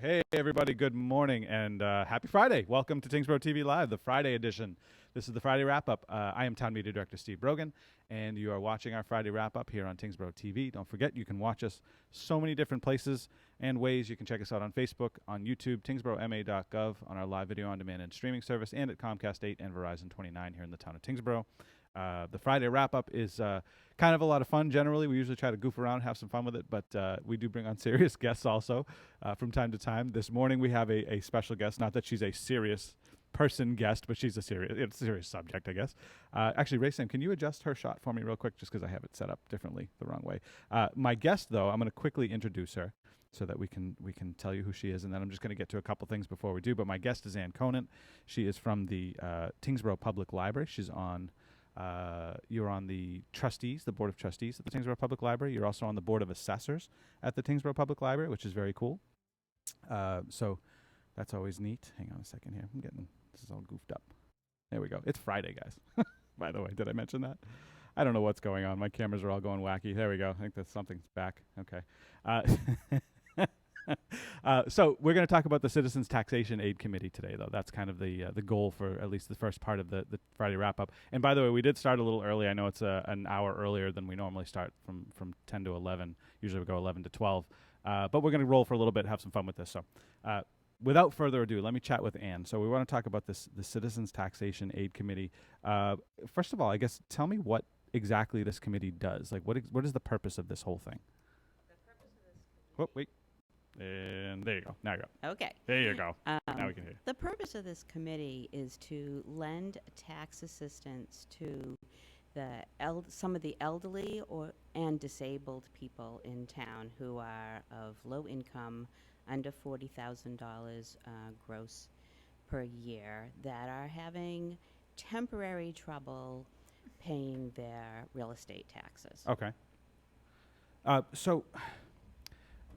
Hey, everybody. Good morning and happy Friday. Welcome to Tyngsborough TV Live, the Friday edition. This is the Friday wrap-up. I am Town Media Director Steve Brogan, and you are watching our Friday wrap-up here on Tyngsborough TV. Don't forget, you can watch us so many different places and ways. You can check us out on Facebook, on YouTube, tyngsboroughma.gov, on our live video on demand and streaming service, and at Comcast 8 and Verizon 29 here in the town of Tyngsborough. The Friday wrap-up is kind of a lot of fun generally. We usually try to goof around, have some fun with it, but we do bring on serious guests also from time to time. This morning we have a special guest, not that she's a serious person guest, but she's it's a serious subject, I guess. Actually, Ray Sam, can you adjust her shot for me real quick, just because I have it set up differently the wrong way. My guest, though, I'm going to quickly introduce her so that we can tell you who she is, and then I'm just going to get to a couple things before we do. But my guest is Ann Conant. She is from the Tyngsborough Public Library. She's on... you're on the trustees, the board of trustees at the Tyngsborough Public Library. You're also on the board of assessors at the Tyngsborough Public Library, which is very cool. So that's always neat. Hang on a second here. This is all goofed up. There we go. It's Friday, guys. By the way, did I mention that? I don't know what's going on. My cameras are all going wacky. There we go. I think that something's back. Okay. So we're going to talk about the Citizens Taxation Aid Committee today, though. That's kind of the goal for at least the first part of the Friday wrap-up. And by the way, we did start a little early. I know it's an hour earlier than we normally start from 10 to 11. Usually we go 11 to 12. But we're going to roll for a little bit, have some fun with this. So without further ado, let me chat with Ann. So we want to talk about the Citizens Taxation Aid Committee. First of all, I guess, tell me what exactly this committee does. Like, what is the purpose of this whole thing? The purpose of this committee. Oh, wait. And there you go. Now you go. Okay. There you go. Now we can hear you. The purpose of this committee is to lend tax assistance to some of the elderly and disabled people in town who are of low income, under $40,000 gross per year, that are having temporary trouble paying their real estate taxes. Okay.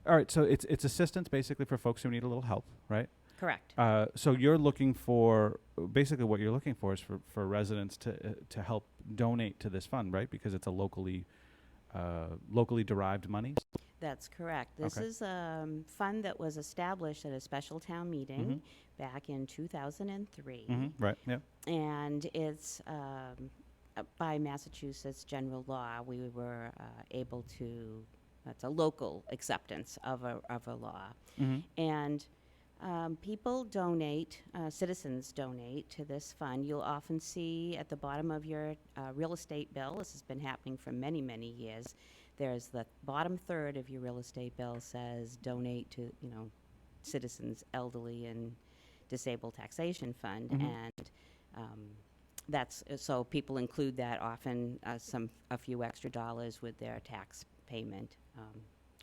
All right, so it's assistance basically for folks who need a little help, right? Correct. So you're looking for, basically what you're looking for is for residents to help donate to this fund, right? Because it's a locally derived money. That's correct. This Okay. is a fund that was established at a special town meeting back in 2003. Mm-hmm. Right, yeah. And it's by Massachusetts general law, we were able to, that's a local acceptance of a law. Mm-hmm. And people donate, citizens donate to this fund. You'll often see at the bottom of your real estate bill, this has been happening for many, many years, there's the bottom third of your real estate bill says donate to, Citizens Elderly and Disabled Taxation Fund. Mm-hmm. And that's, so people include that often, a few extra dollars with their tax payment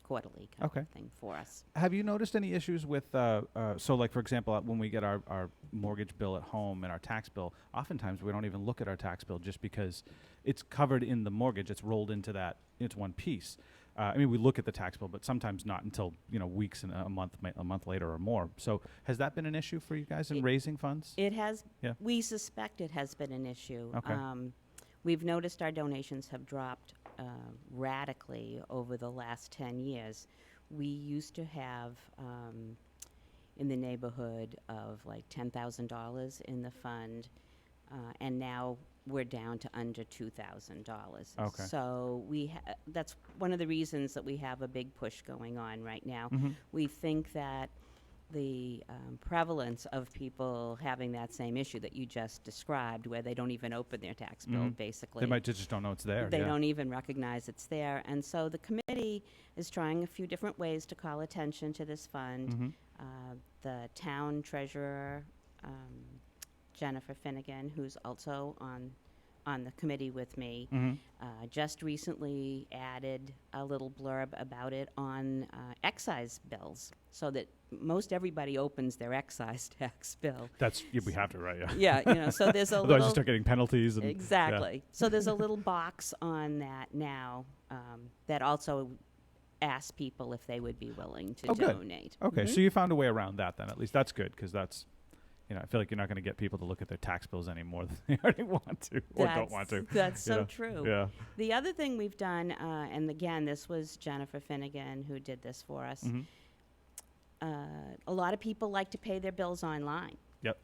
quarterly kind of thing for us. Have you noticed any issues with, so like for example, when we get our mortgage bill at home and our tax bill, oftentimes we don't even look at our tax bill just because it's covered in the mortgage, it's rolled into that, it's one piece. I mean, we look at the tax bill, but sometimes not until, weeks and a month later or more. So has that been an issue for you guys in raising funds? It has. Yeah. We suspect it has been an issue. Okay. We've noticed our donations have dropped radically over the last 10 years. We used to have in the neighborhood of like $10,000 in the fund, and now we're down to under $2,000. Okay. So that's one of the reasons that we have a big push going on right now. Mm-hmm. We think that the prevalence of people having that same issue that you just described, where they don't even open their tax bill, basically. They might just don't know it's there. They don't even recognize it's there. And so the committee is trying a few different ways to call attention to this fund. Mm-hmm. The town treasurer, Jennifer Finnegan, who's also on the committee with me, just recently added a little blurb about it on excise bills, so that most everybody opens their excise tax bill. We have to, right? Yeah. So there's a Otherwise little... you start getting penalties. And exactly. Yeah. So there's a little box on that now that also asks people if they would be willing to donate. Good. Okay, so you found a way around that then. At least that's good, because that's... I feel like you're not going to get people to look at their tax bills anymore than they already want to or don't want to. That's so true. Yeah. The other thing we've done, and again, this was Jennifer Finnegan who did this for us. a lot of people like to pay their bills online. Yep.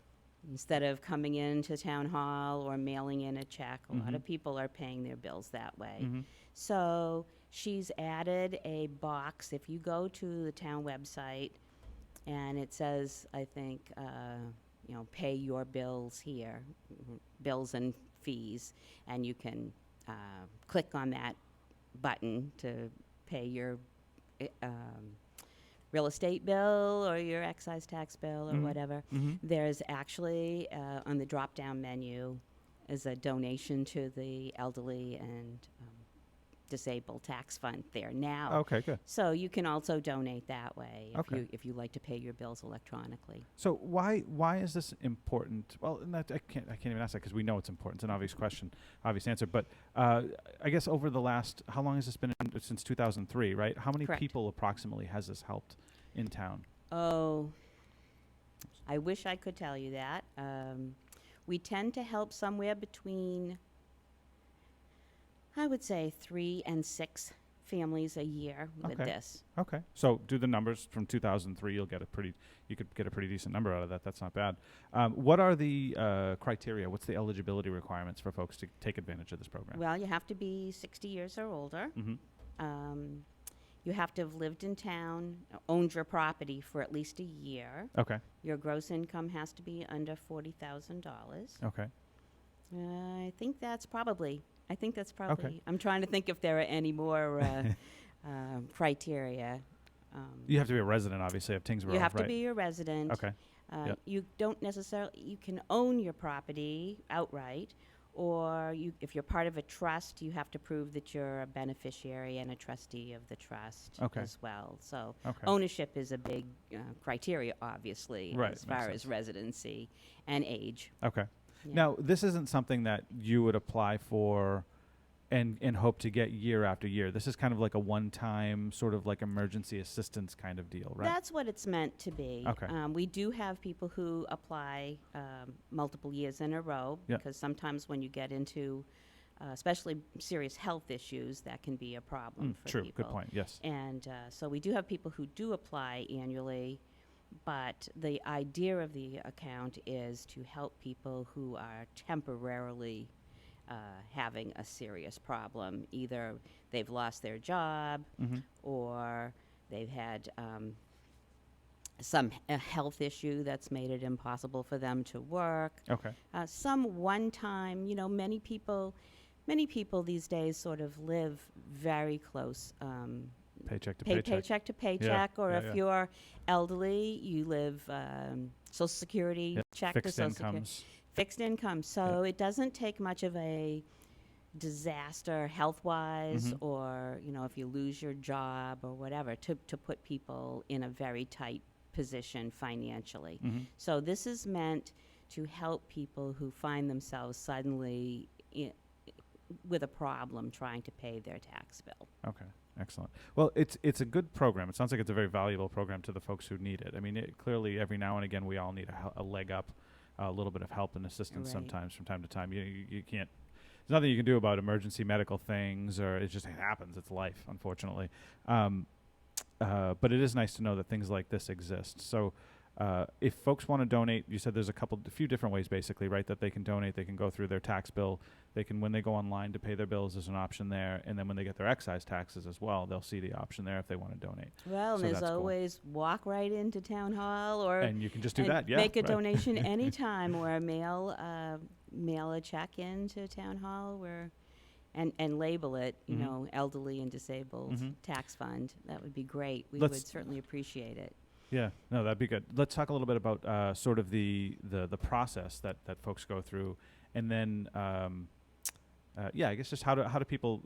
Instead of coming into town hall or mailing in a check, a lot of people are paying their bills that way. So she's added a box. If you go to the town website and it says, I think, pay your bills here, bills and fees, and you can click on that button to pay your real estate bill or your excise tax bill or whatever. There's actually on the drop-down menu is a donation to the elderly and disabled tax fund there now. Okay, good. So you can also donate that way Okay. if you like to pay your bills electronically. So why is this important? Well, I can't even ask that because we know it's important. It's an obvious question, obvious answer. But I guess over the last, how long has this been since 2003, right? How many Correct. people approximately has this helped in town? Oh, I wish I could tell you that. We tend to help somewhere between, I would say, 3 and 6 families a year with Okay. this. Okay. So do the numbers from 2003. You could get a pretty decent number out of that. That's not bad. What are the criteria? What's the eligibility requirements for folks to take advantage of this program? Well, you have to be 60 years or older. You have to have lived in town, owned your property for at least a year. Okay. Your gross income has to be under $40,000. Okay. I think that's probably. I'm trying to think if there are any more criteria. You have to be a resident, obviously, of Tyngsborough, You have right? to be a resident. Okay. Yep. You don't necessarily. You can own your property outright, or if you're part of a trust, you have to prove that you're a beneficiary and a trustee of the trust Okay. as well. So Okay. ownership is a big criteria, obviously, Right, as far makes as sense. residency and age. Okay. Yeah. Now, this isn't something that you would apply for and hope to get year after year. This is kind of like a one-time sort of like emergency assistance kind of deal, right? That's what it's meant to be. Okay. We do have people who apply multiple years in a row Yeah. because sometimes when you get into especially serious health issues, that can be a problem for True. people. Good point. Yes. And so we do have people who do apply annually, but the idea of the account is to help people who are temporarily having a serious problem. Either they've lost their job or they've had some health issue that's made it impossible for them to work. Okay. Some one time, many people these days sort of live very close Paycheck to paycheck. paycheck to paycheck, or yeah, if yeah. you're elderly, you live Social Security Yep. check to Fixed Social Security. incomes. Fixed income. So it doesn't take much of a disaster health-wise, or if you lose your job or whatever, to put people in a very tight position financially. So this is meant to help people who find themselves suddenly with a problem trying to pay their tax bill. Okay. Excellent. Well, it's a good program. It sounds like it's a very valuable program to the folks who need it. I mean, clearly every now and again we all need a leg up, a little bit of help and assistance Right. sometimes from time to time. You can't. There's nothing you can do about emergency medical things, or it just happens. It's life, unfortunately. But it is nice to know that things like this exist. So, if folks want to donate, you said there's a few different ways, basically, right? That they can donate. They can go through their tax bill. They can, when they go online to pay their bills, there's an option there. And then when they get their excise taxes as well, they'll see the option there if they want to donate. Well, So and there's that's cool. always walk right into town hall, or And you can just do and that, yeah. make a right. donation anytime, or mail a check in to town hall, and label it, elderly and disabled tax fund. That would be great. We would certainly appreciate it. Yeah, no, that'd be good. Let's talk a little bit about sort of the process that folks go through, and then I guess just how do people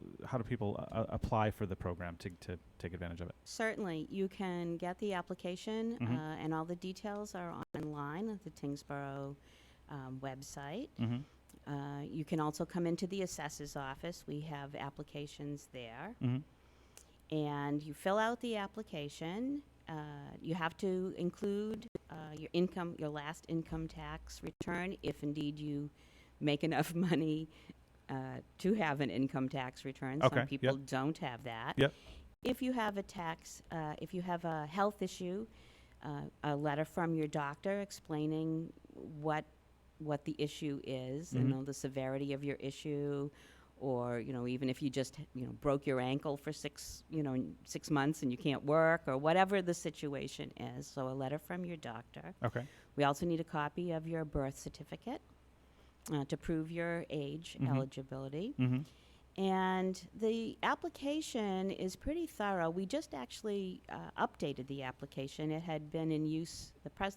apply for the program to take advantage of it? Certainly, you can get the application, and all the details are online at the Tyngsborough website. You can also come into the assessor's office. We have applications there. And you fill out the application. You have to include your last income tax return, if indeed you make enough money to have an income tax return. Okay, Some people yep. don't have that. Yep. If you have a health issue, a letter from your doctor explaining what the issue is, and the severity of your issue, or even if you just broke your ankle for 6 months and you can't work, or whatever the situation is. So a letter from your doctor. Okay. We also need a copy of your birth certificate to prove your age eligibility. And the application is pretty thorough. We just actually updated the application. It had been in use,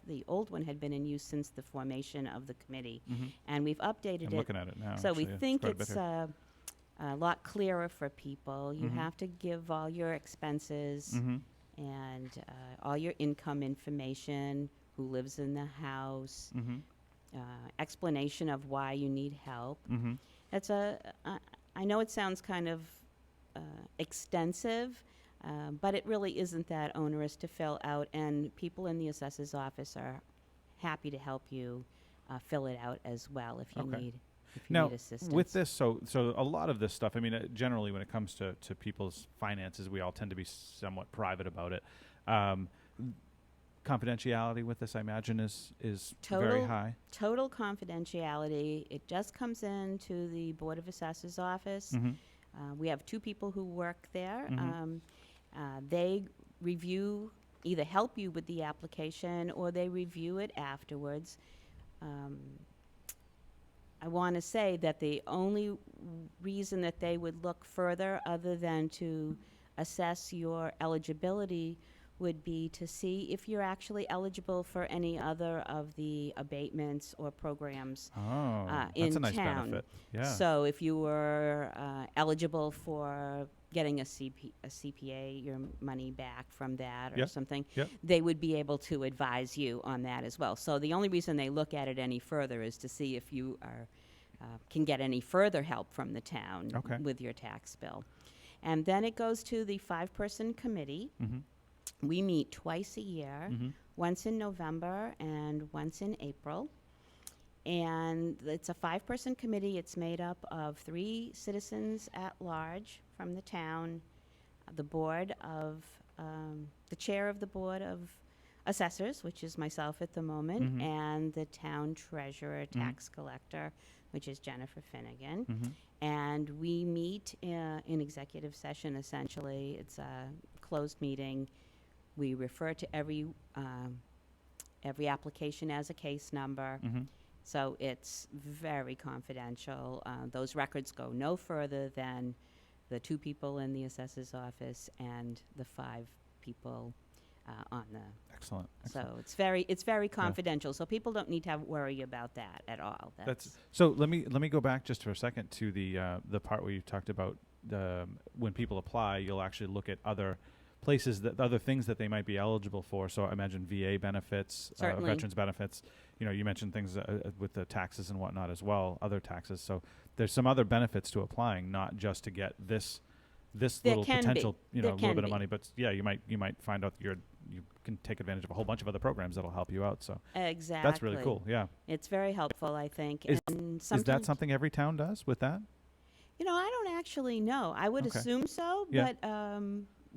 the old one had been in use since the formation of the committee. And we've updated it. I'm looking at it now. So we actually. think quite a bit it's here. a lot clearer for people. You have to give all your expenses and all your income information, who lives in the house, explanation of why you need help. It's I know it sounds kind of extensive, but it really isn't that onerous to fill out, and people in the assessor's office are happy to help you fill it out as well if you need assistance. With this, so a lot of this stuff, I mean, generally when it comes to people's finances, we all tend to be somewhat private about it. Confidentiality with this, I imagine, is very high. Total confidentiality. It just comes into the Board of Assessors office. We have 2 people who work there. They review, either help you with the application, or they review it afterwards. I want to say that the only reason that they would look further, other than to assess your eligibility, would be to see if you're actually eligible for any other of the abatements or programs in town. That's a nice benefit. Yeah. So if you were eligible for getting a CPA, your money back from that or something, they would be able to advise you on that as well. So the only reason they look at it any further is to see if you are can get any further help from the town with your tax bill. And then it goes to the 5-person committee. We meet twice a year, once in November and once in April. And it's a 5-person committee. It's made up of 3 citizens at large from the town, the board of, the chair of the Board of Assessors, which is myself at the moment, and the town treasurer, tax collector, which is Jennifer Finnegan. And we meet in executive session, essentially. It's a closed meeting. We refer to every application as a case number. So it's very confidential. Those records go no further than the 2 people in the assessor's office and the 5 people on the. Excellent. So it's very confidential. So people don't need to worry about that at all. So let me go back just for a second to the part where you talked about when people apply, you'll actually look at other places, that other things that they might be eligible for. So I imagine VA benefits, veterans benefits. You mentioned things with the taxes and whatnot as well, other taxes. So there's some other benefits to applying, not just to get this little potential, little bit of money, but you might find out that you can take advantage of a whole bunch of other programs that'll help you out. So exactly, that's really cool. Yeah, it's very helpful, I think. Is that something every town does with that? I don't actually know. I would assume so, but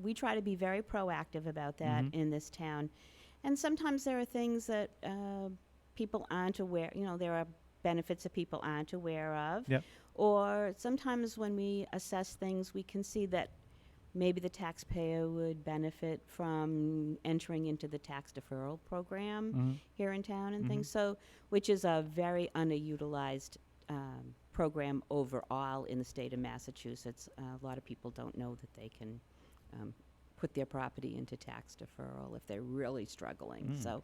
we try to be very proactive about that in this town. And sometimes there are things that people aren't aware, there are benefits that people aren't aware of. Or sometimes when we assess things, we can see that maybe the taxpayer would benefit from entering into the tax deferral program here in town and things. So, which is a very underutilized program overall in the state of Massachusetts. A lot of people don't know that they can put their property into tax deferral if they're really struggling. So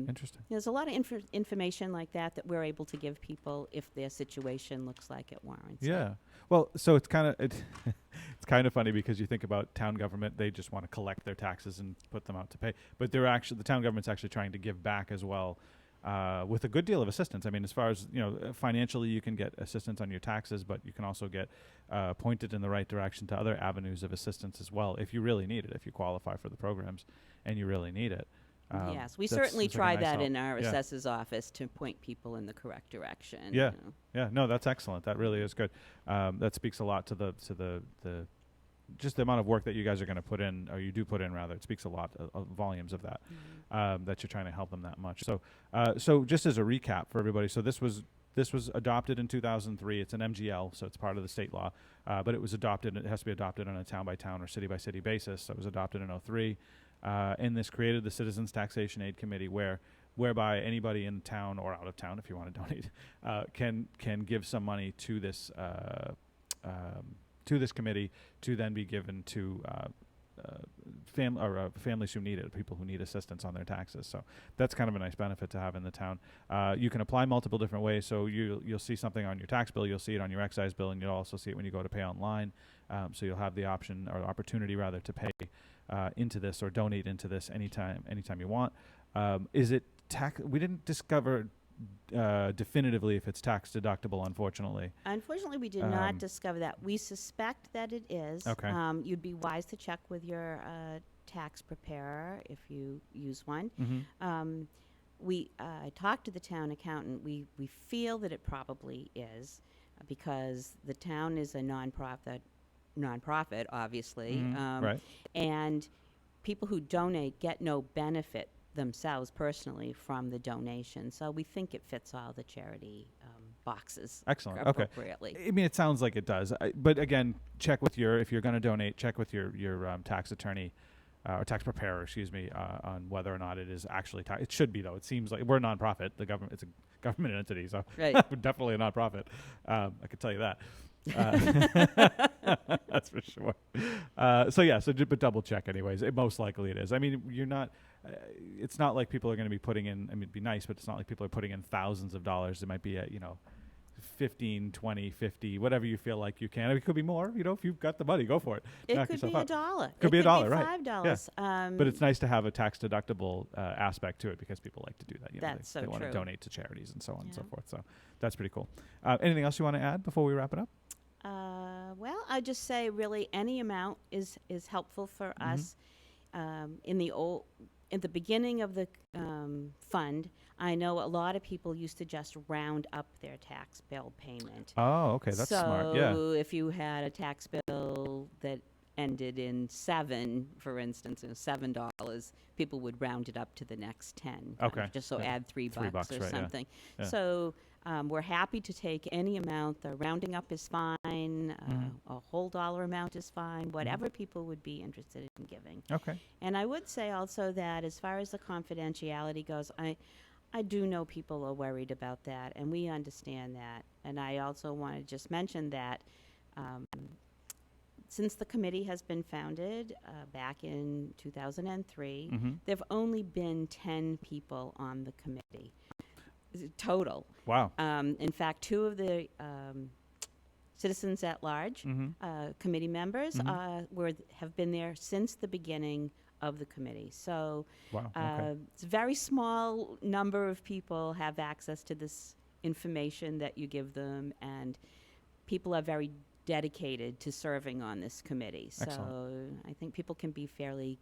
interesting. There's a lot of information like that we're able to give people if their situation looks like it warrants. Yeah. Well, so it's kind of funny because you think about town government, they just want to collect their taxes and put them out to pay, but the town government's actually trying to give back as well. With a good deal of assistance. I mean, as far as, financially you can get assistance on your taxes, but you can also get pointed in the right direction to other avenues of assistance as well if you really need it, if you qualify for the programs and you really need it. Yes, we certainly try that in our assessor's office to point people in the correct direction. Yeah, no, that's excellent. That really is good. That speaks a lot to the just the amount of work that you guys are going to put in, or you do put in rather, it speaks a lot of volumes of that, that you're trying to help them that much. So, so just as a recap for everybody, so this was adopted in 2003. It's an MGL, so it's part of the state law, but it was adopted. It has to be adopted on a town by town or city by city basis. So it was adopted in 2003, and this created the Citizens Taxation Aid Committee, whereby anybody in town or out of town, if you want to donate, can give some money to this committee to then be given to families who need it, people who need assistance on their taxes. So that's kind of a nice benefit to have in the town. You can apply multiple different ways. So you'll see something on your tax bill, you'll see it on your excise bill, and you'll also see it when you go to pay online. So you'll have the option or opportunity rather to pay into this or donate into this anytime you want. Is it tax? We didn't discover definitively if it's tax deductible, unfortunately. Unfortunately, we did not discover that. We suspect that it is. Okay. You'd be wise to check with your tax preparer if you use one. We talked to the town accountant. We feel that it probably is because the town is a nonprofit, obviously. Right. And people who donate get no benefit themselves personally from the donation. So we think it fits all the charity boxes. Excellent. Appropriately. Okay. I mean, it sounds like it does. But again, check with if you're going to donate, check with your tax attorney or tax preparer, excuse me, on whether or not it is actually tax. It should be, though. It seems like we're a nonprofit. The government, it's a government entity, so right. We're definitely a nonprofit. I could tell you that. That's for sure. But double check anyways. Most likely it is. I mean, you're not. It's not like people are going to be putting in. I mean, it'd be nice, but it's not like people are putting in thousands of dollars. It might be at 15, 20, 50, whatever you feel like you can. It could be more. If you've got the money, go for it. It Knock could be yourself $1. out. Could be $1, right? $5. Yeah. But it's nice to have a tax deductible aspect to it because people like to do that. That's so they want to true. donate to charities and so on and so forth. So that's pretty cool. Anything else you want to add before we wrap it up? Well, I'd just say really any amount is helpful for us. In the beginning of the fund, I know a lot of people used to just round up their tax bill payment. Oh, okay, that's smart. Yeah. So if you had a tax bill that ended in 7, for instance, $7, people would round it up to the next 10. Okay. Just so add $3 or right, something. Yeah. So we're happy to take any amount. The rounding up is fine. A whole dollar amount is fine. Whatever people would be interested in giving. Okay. And I would say also that as far as the confidentiality goes, I do know people are worried about that, and we understand that. And I also want to just mention that since the committee has been founded back in 2003, there have only been 10 people on the committee total. Wow. In fact, 2 of the citizens at large committee members have been there since the beginning of the committee. So wow. Okay. it's a very small number of people have access to this information that you give them, and people are very dedicated to serving on this committee. Excellent. So I think people can be fairly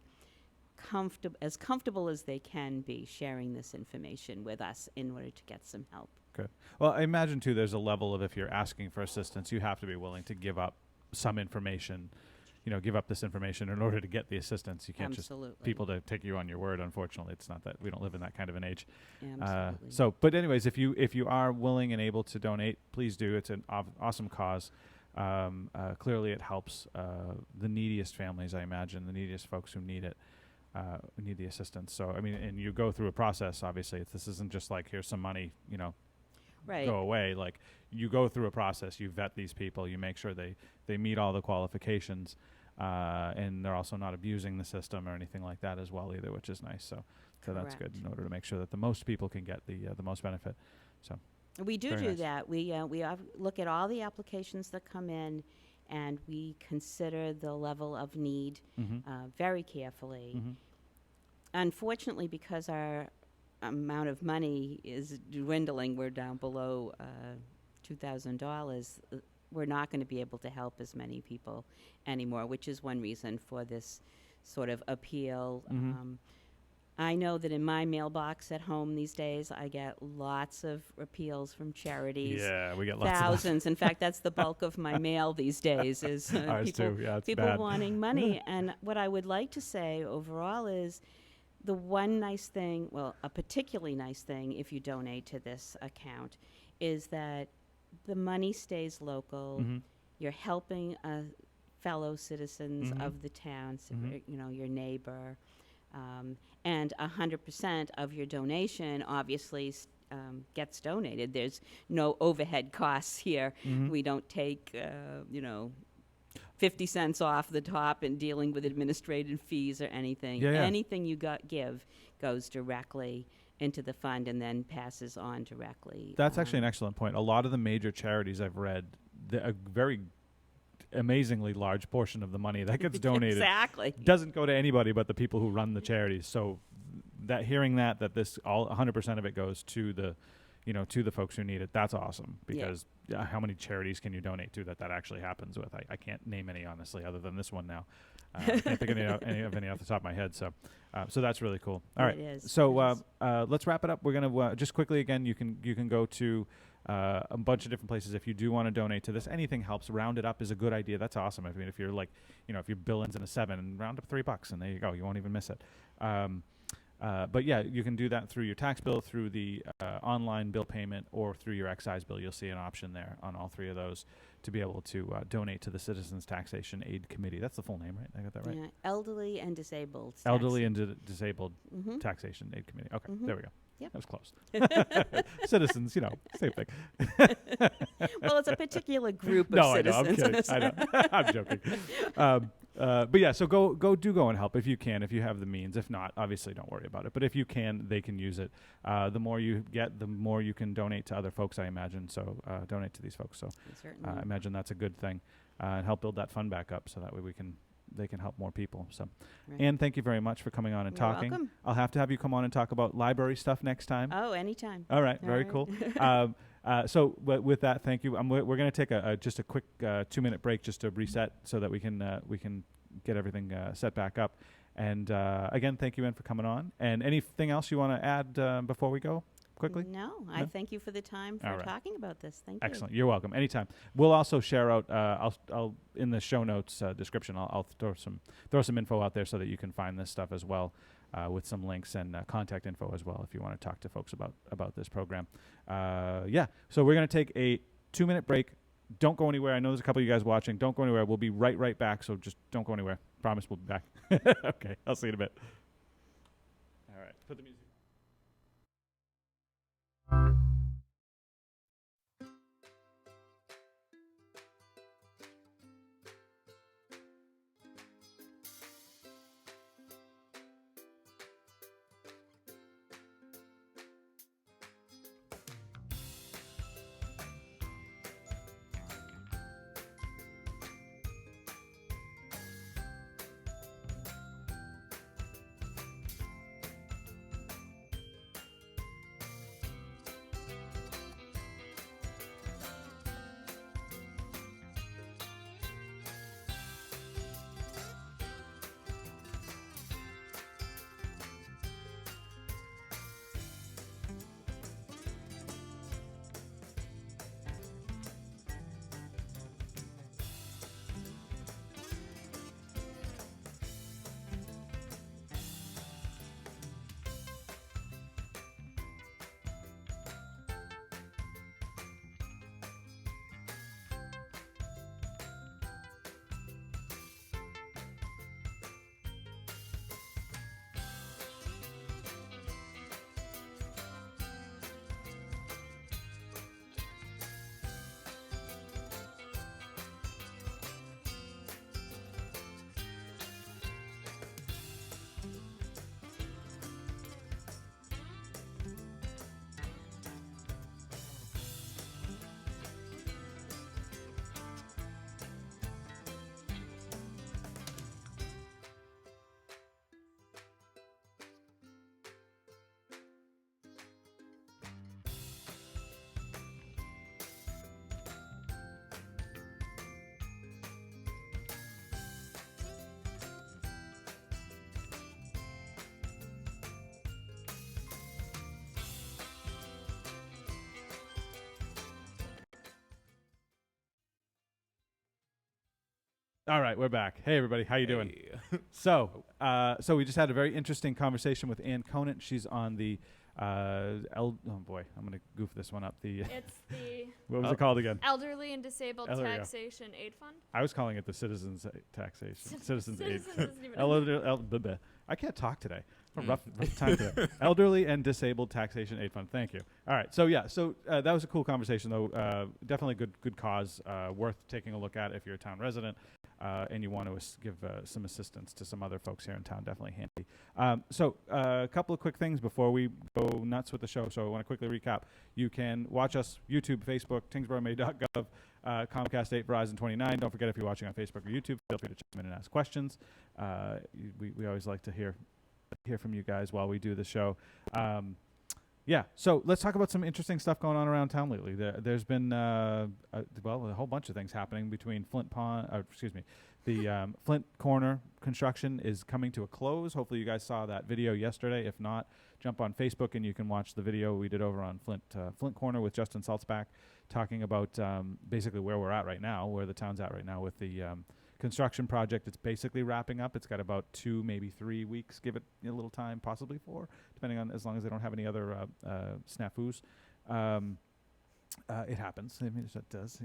comfortable as they can be sharing this information with us in order to get some help. Good. Well, I imagine too there's a level of if you're asking for assistance, you have to be willing to give up some information, give up this information in order to get the assistance. You can't Absolutely. just people to take you on your word. Unfortunately, it's not that we don't live in that kind of an age. Absolutely. But anyways, if you are willing and able to donate, please do. It's an awesome cause. Clearly, it helps the neediest families. I imagine the neediest folks who need it. Need the assistance. So, I mean, and you go through a process, obviously. This isn't just like, here's some money, right. go away. Like, you go through a process. You vet these people. You make sure they meet all the qualifications, and they're also not abusing the system or anything like that as well either, which is nice. So that's good in order to make sure that the most people can get the most benefit. So we do nice. that. We look at all the applications that come in, and we consider the level of need very carefully. Unfortunately, because our amount of money is dwindling, we're down below $2,000, we're not going to be able to help as many people anymore, which is one reason for this sort of appeal. I know that in my mailbox at home these days, I get lots of appeals from charities. Yeah, we get lots Thousands. In fact, that's the bulk of my mail these days is of that. Ours people, too. Yeah, it's people bad. wanting money. And what I would like to say overall is the one nice thing, well, a particularly nice thing if you donate to this account, is that the money stays local. Mhm. You're helping fellow citizens Mhm. of the town, Mhm. your neighbor. And 100% of your donation obviously gets donated. There's no overhead costs here. Mhm. We don't take, 50 cents off the top in dealing with administrative fees or anything. Yeah, yeah. Anything you give goes directly into the fund and then passes on directly. That's actually an excellent point. A lot of the major charities I've read, a very amazingly large portion of the money that gets donated Exactly. doesn't go to anybody but the people who run the charities. So that hearing that this all 100% of it goes to the to the folks who need it, that's awesome, because how many charities can you donate to that actually happens with? I can't name any, honestly, other than this one now. I can't think of any off the top of my head. So that's really cool. All right. It is. So It is. let's wrap it up. We're gonna just quickly again. You can go to a bunch of different places if you do want to donate to this. Anything helps. Round it up is a good idea. That's awesome. I mean, if you're like, if your bill ends in a 7, and round up $3, and there you go. You won't even miss it. But yeah, you can do that through your tax bill, through the online bill payment, or through your excise bill. You'll see an option there on all three of those to be able to donate to the Citizens Taxation Aid Committee. That's the full name, right? I got that right? Yeah, elderly and disabled. Elderly and Disabled Hmm. Taxation Aid Committee. Okay, Mhm. there we go. Yep. That was close. Citizens, same thing. Well, it's a particular group of No, I know. I'm citizens. kidding. I know. I'm joking. But yeah, so go and help if you can, if you have the means. If not, obviously don't worry about it. But if you can, they can use it. The more you get, the more you can donate to other folks, I imagine. So donate to these folks. So Certainly. I imagine that's a good thing, and help build that fund back up so that way they can help more people. So, Right. Anne, thank you very much for coming on and You're talking. welcome. I'll have to have you come on and talk about library stuff next time. Oh, anytime. All right, All very right. cool. So with that, thank you. We're going to take just a quick 2-minute break just to reset so that we can get everything set back up. And again, thank you, Ann, for coming on. And anything else you want to add before we go quickly? No, I thank you for the time All for right. talking about this. Thank Excellent. You're welcome. Anytime. We'll also share out. I'll in the show notes description. I'll throw some info out there so that you can find this stuff as well, with some links and contact info as well if you want to talk to folks about this program. Yeah. So we're going to take a 2-minute break. Don't go anywhere. I know there's a couple of you guys watching. Don't go anywhere. We'll be right back. So just don't go anywhere. Promise we'll be back. Okay. I'll see you in a bit. All right. Put the music. All right, we're back. Hey, everybody. How you doing? So we just had a very interesting conversation with Ann Conant. She's on the oh boy, I'm going to goof this one up. It's the what was it called again? Elderly and Disabled Oh, there we go. Taxation Aid Fund. I was calling it the Citizens Taxation. Citizens Aid. Isn't even I can't talk today. A rough time today. Elderly and Disabled Taxation Aid Fund. Thank you. All right. So that was a cool conversation, though. Definitely good cause. Worth taking a look at if you're a town resident and you want to give some assistance to some other folks here in town. Definitely handy. So a couple of quick things before we go nuts with the show. So I want to quickly recap. You can watch us YouTube, Facebook, tyngsboroughma.gov, Comcast 8, Verizon 29. Don't forget, if you're watching on Facebook or YouTube, feel free to chime in and ask questions. We always like to hear from you guys while we do the show. So let's talk about some interesting stuff going on around town lately. There's been a whole bunch of things happening between the Flint Corner construction is coming to a close. Hopefully you guys saw that video yesterday. If not, jump on Facebook and you can watch the video we did over on Flint Corner with Justin Saltzback, talking about basically where we're at right now, where the town's at right now with the construction project. It's basically wrapping up. It's got about 2, maybe 3 weeks. Give it a little time, possibly 4, depending on, as long as they don't have any other snafus. It happens. I mean, it does.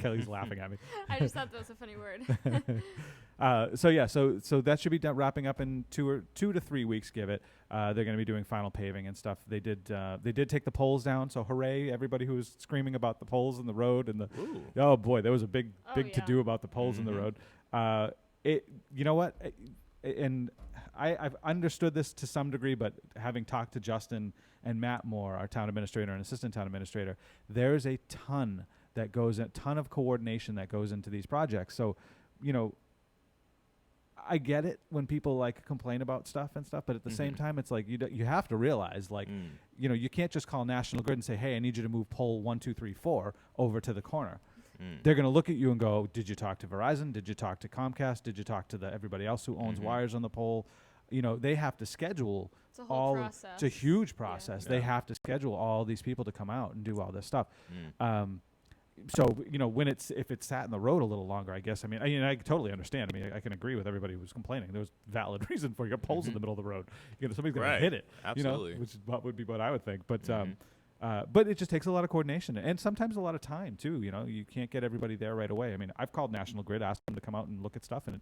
Kelly's laughing at me. I just thought that was a funny word. So that should be wrapping up in 2 to 3 weeks. Give it. They're going to be doing final paving and stuff. They did take the poles down. So hooray! Everybody who was screaming about the poles in the road and oh boy, there was a big to do about the poles in the road. You know what? And I've understood this to some degree, but having talked to Justin and Matt Moore, our town administrator and assistant town administrator, there's a ton of coordination that goes into these projects. So, I get it when people complain about stuff and stuff, but at the same time, it's like you have to realize, you can't just call National Grid and say, hey, I need you to move pole 1, 2, 3, 4 over to the corner. They're going to look at you and go, did you talk to Verizon? Did you talk to Comcast? Did you talk to everybody else who owns wires on the pole? They have to schedule it's a whole process. It's a huge process. Yeah. They have to schedule all these people to come out and do all this stuff. So if it's sat in the road a little longer, I guess. I totally understand. I can agree with everybody who's complaining. There was valid reason for your poles in the middle of the road. Somebody's going to hit it. Absolutely. Which is would be what I would think. But it just takes a lot of coordination and sometimes a lot of time too. You can't get everybody there right away. I've called National Grid, asked them to come out and look at stuff, and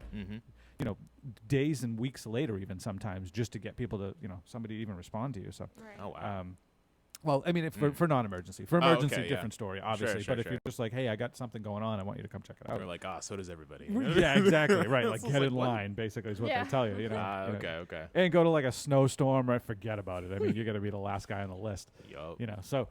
days and weeks later, even sometimes, just to get people to somebody to even respond to you. So, right. Oh wow. Well, for non-emergency. For emergency, okay, different story, obviously. Sure, but if you're just like, hey, I got something going on, I want you to come check it out. We're like, so does everybody. Yeah, exactly. Right. Get in line, basically, is what they tell you. Okay. And go to a snowstorm, right? Forget about it. You're going to be the last guy on the list. Yup. So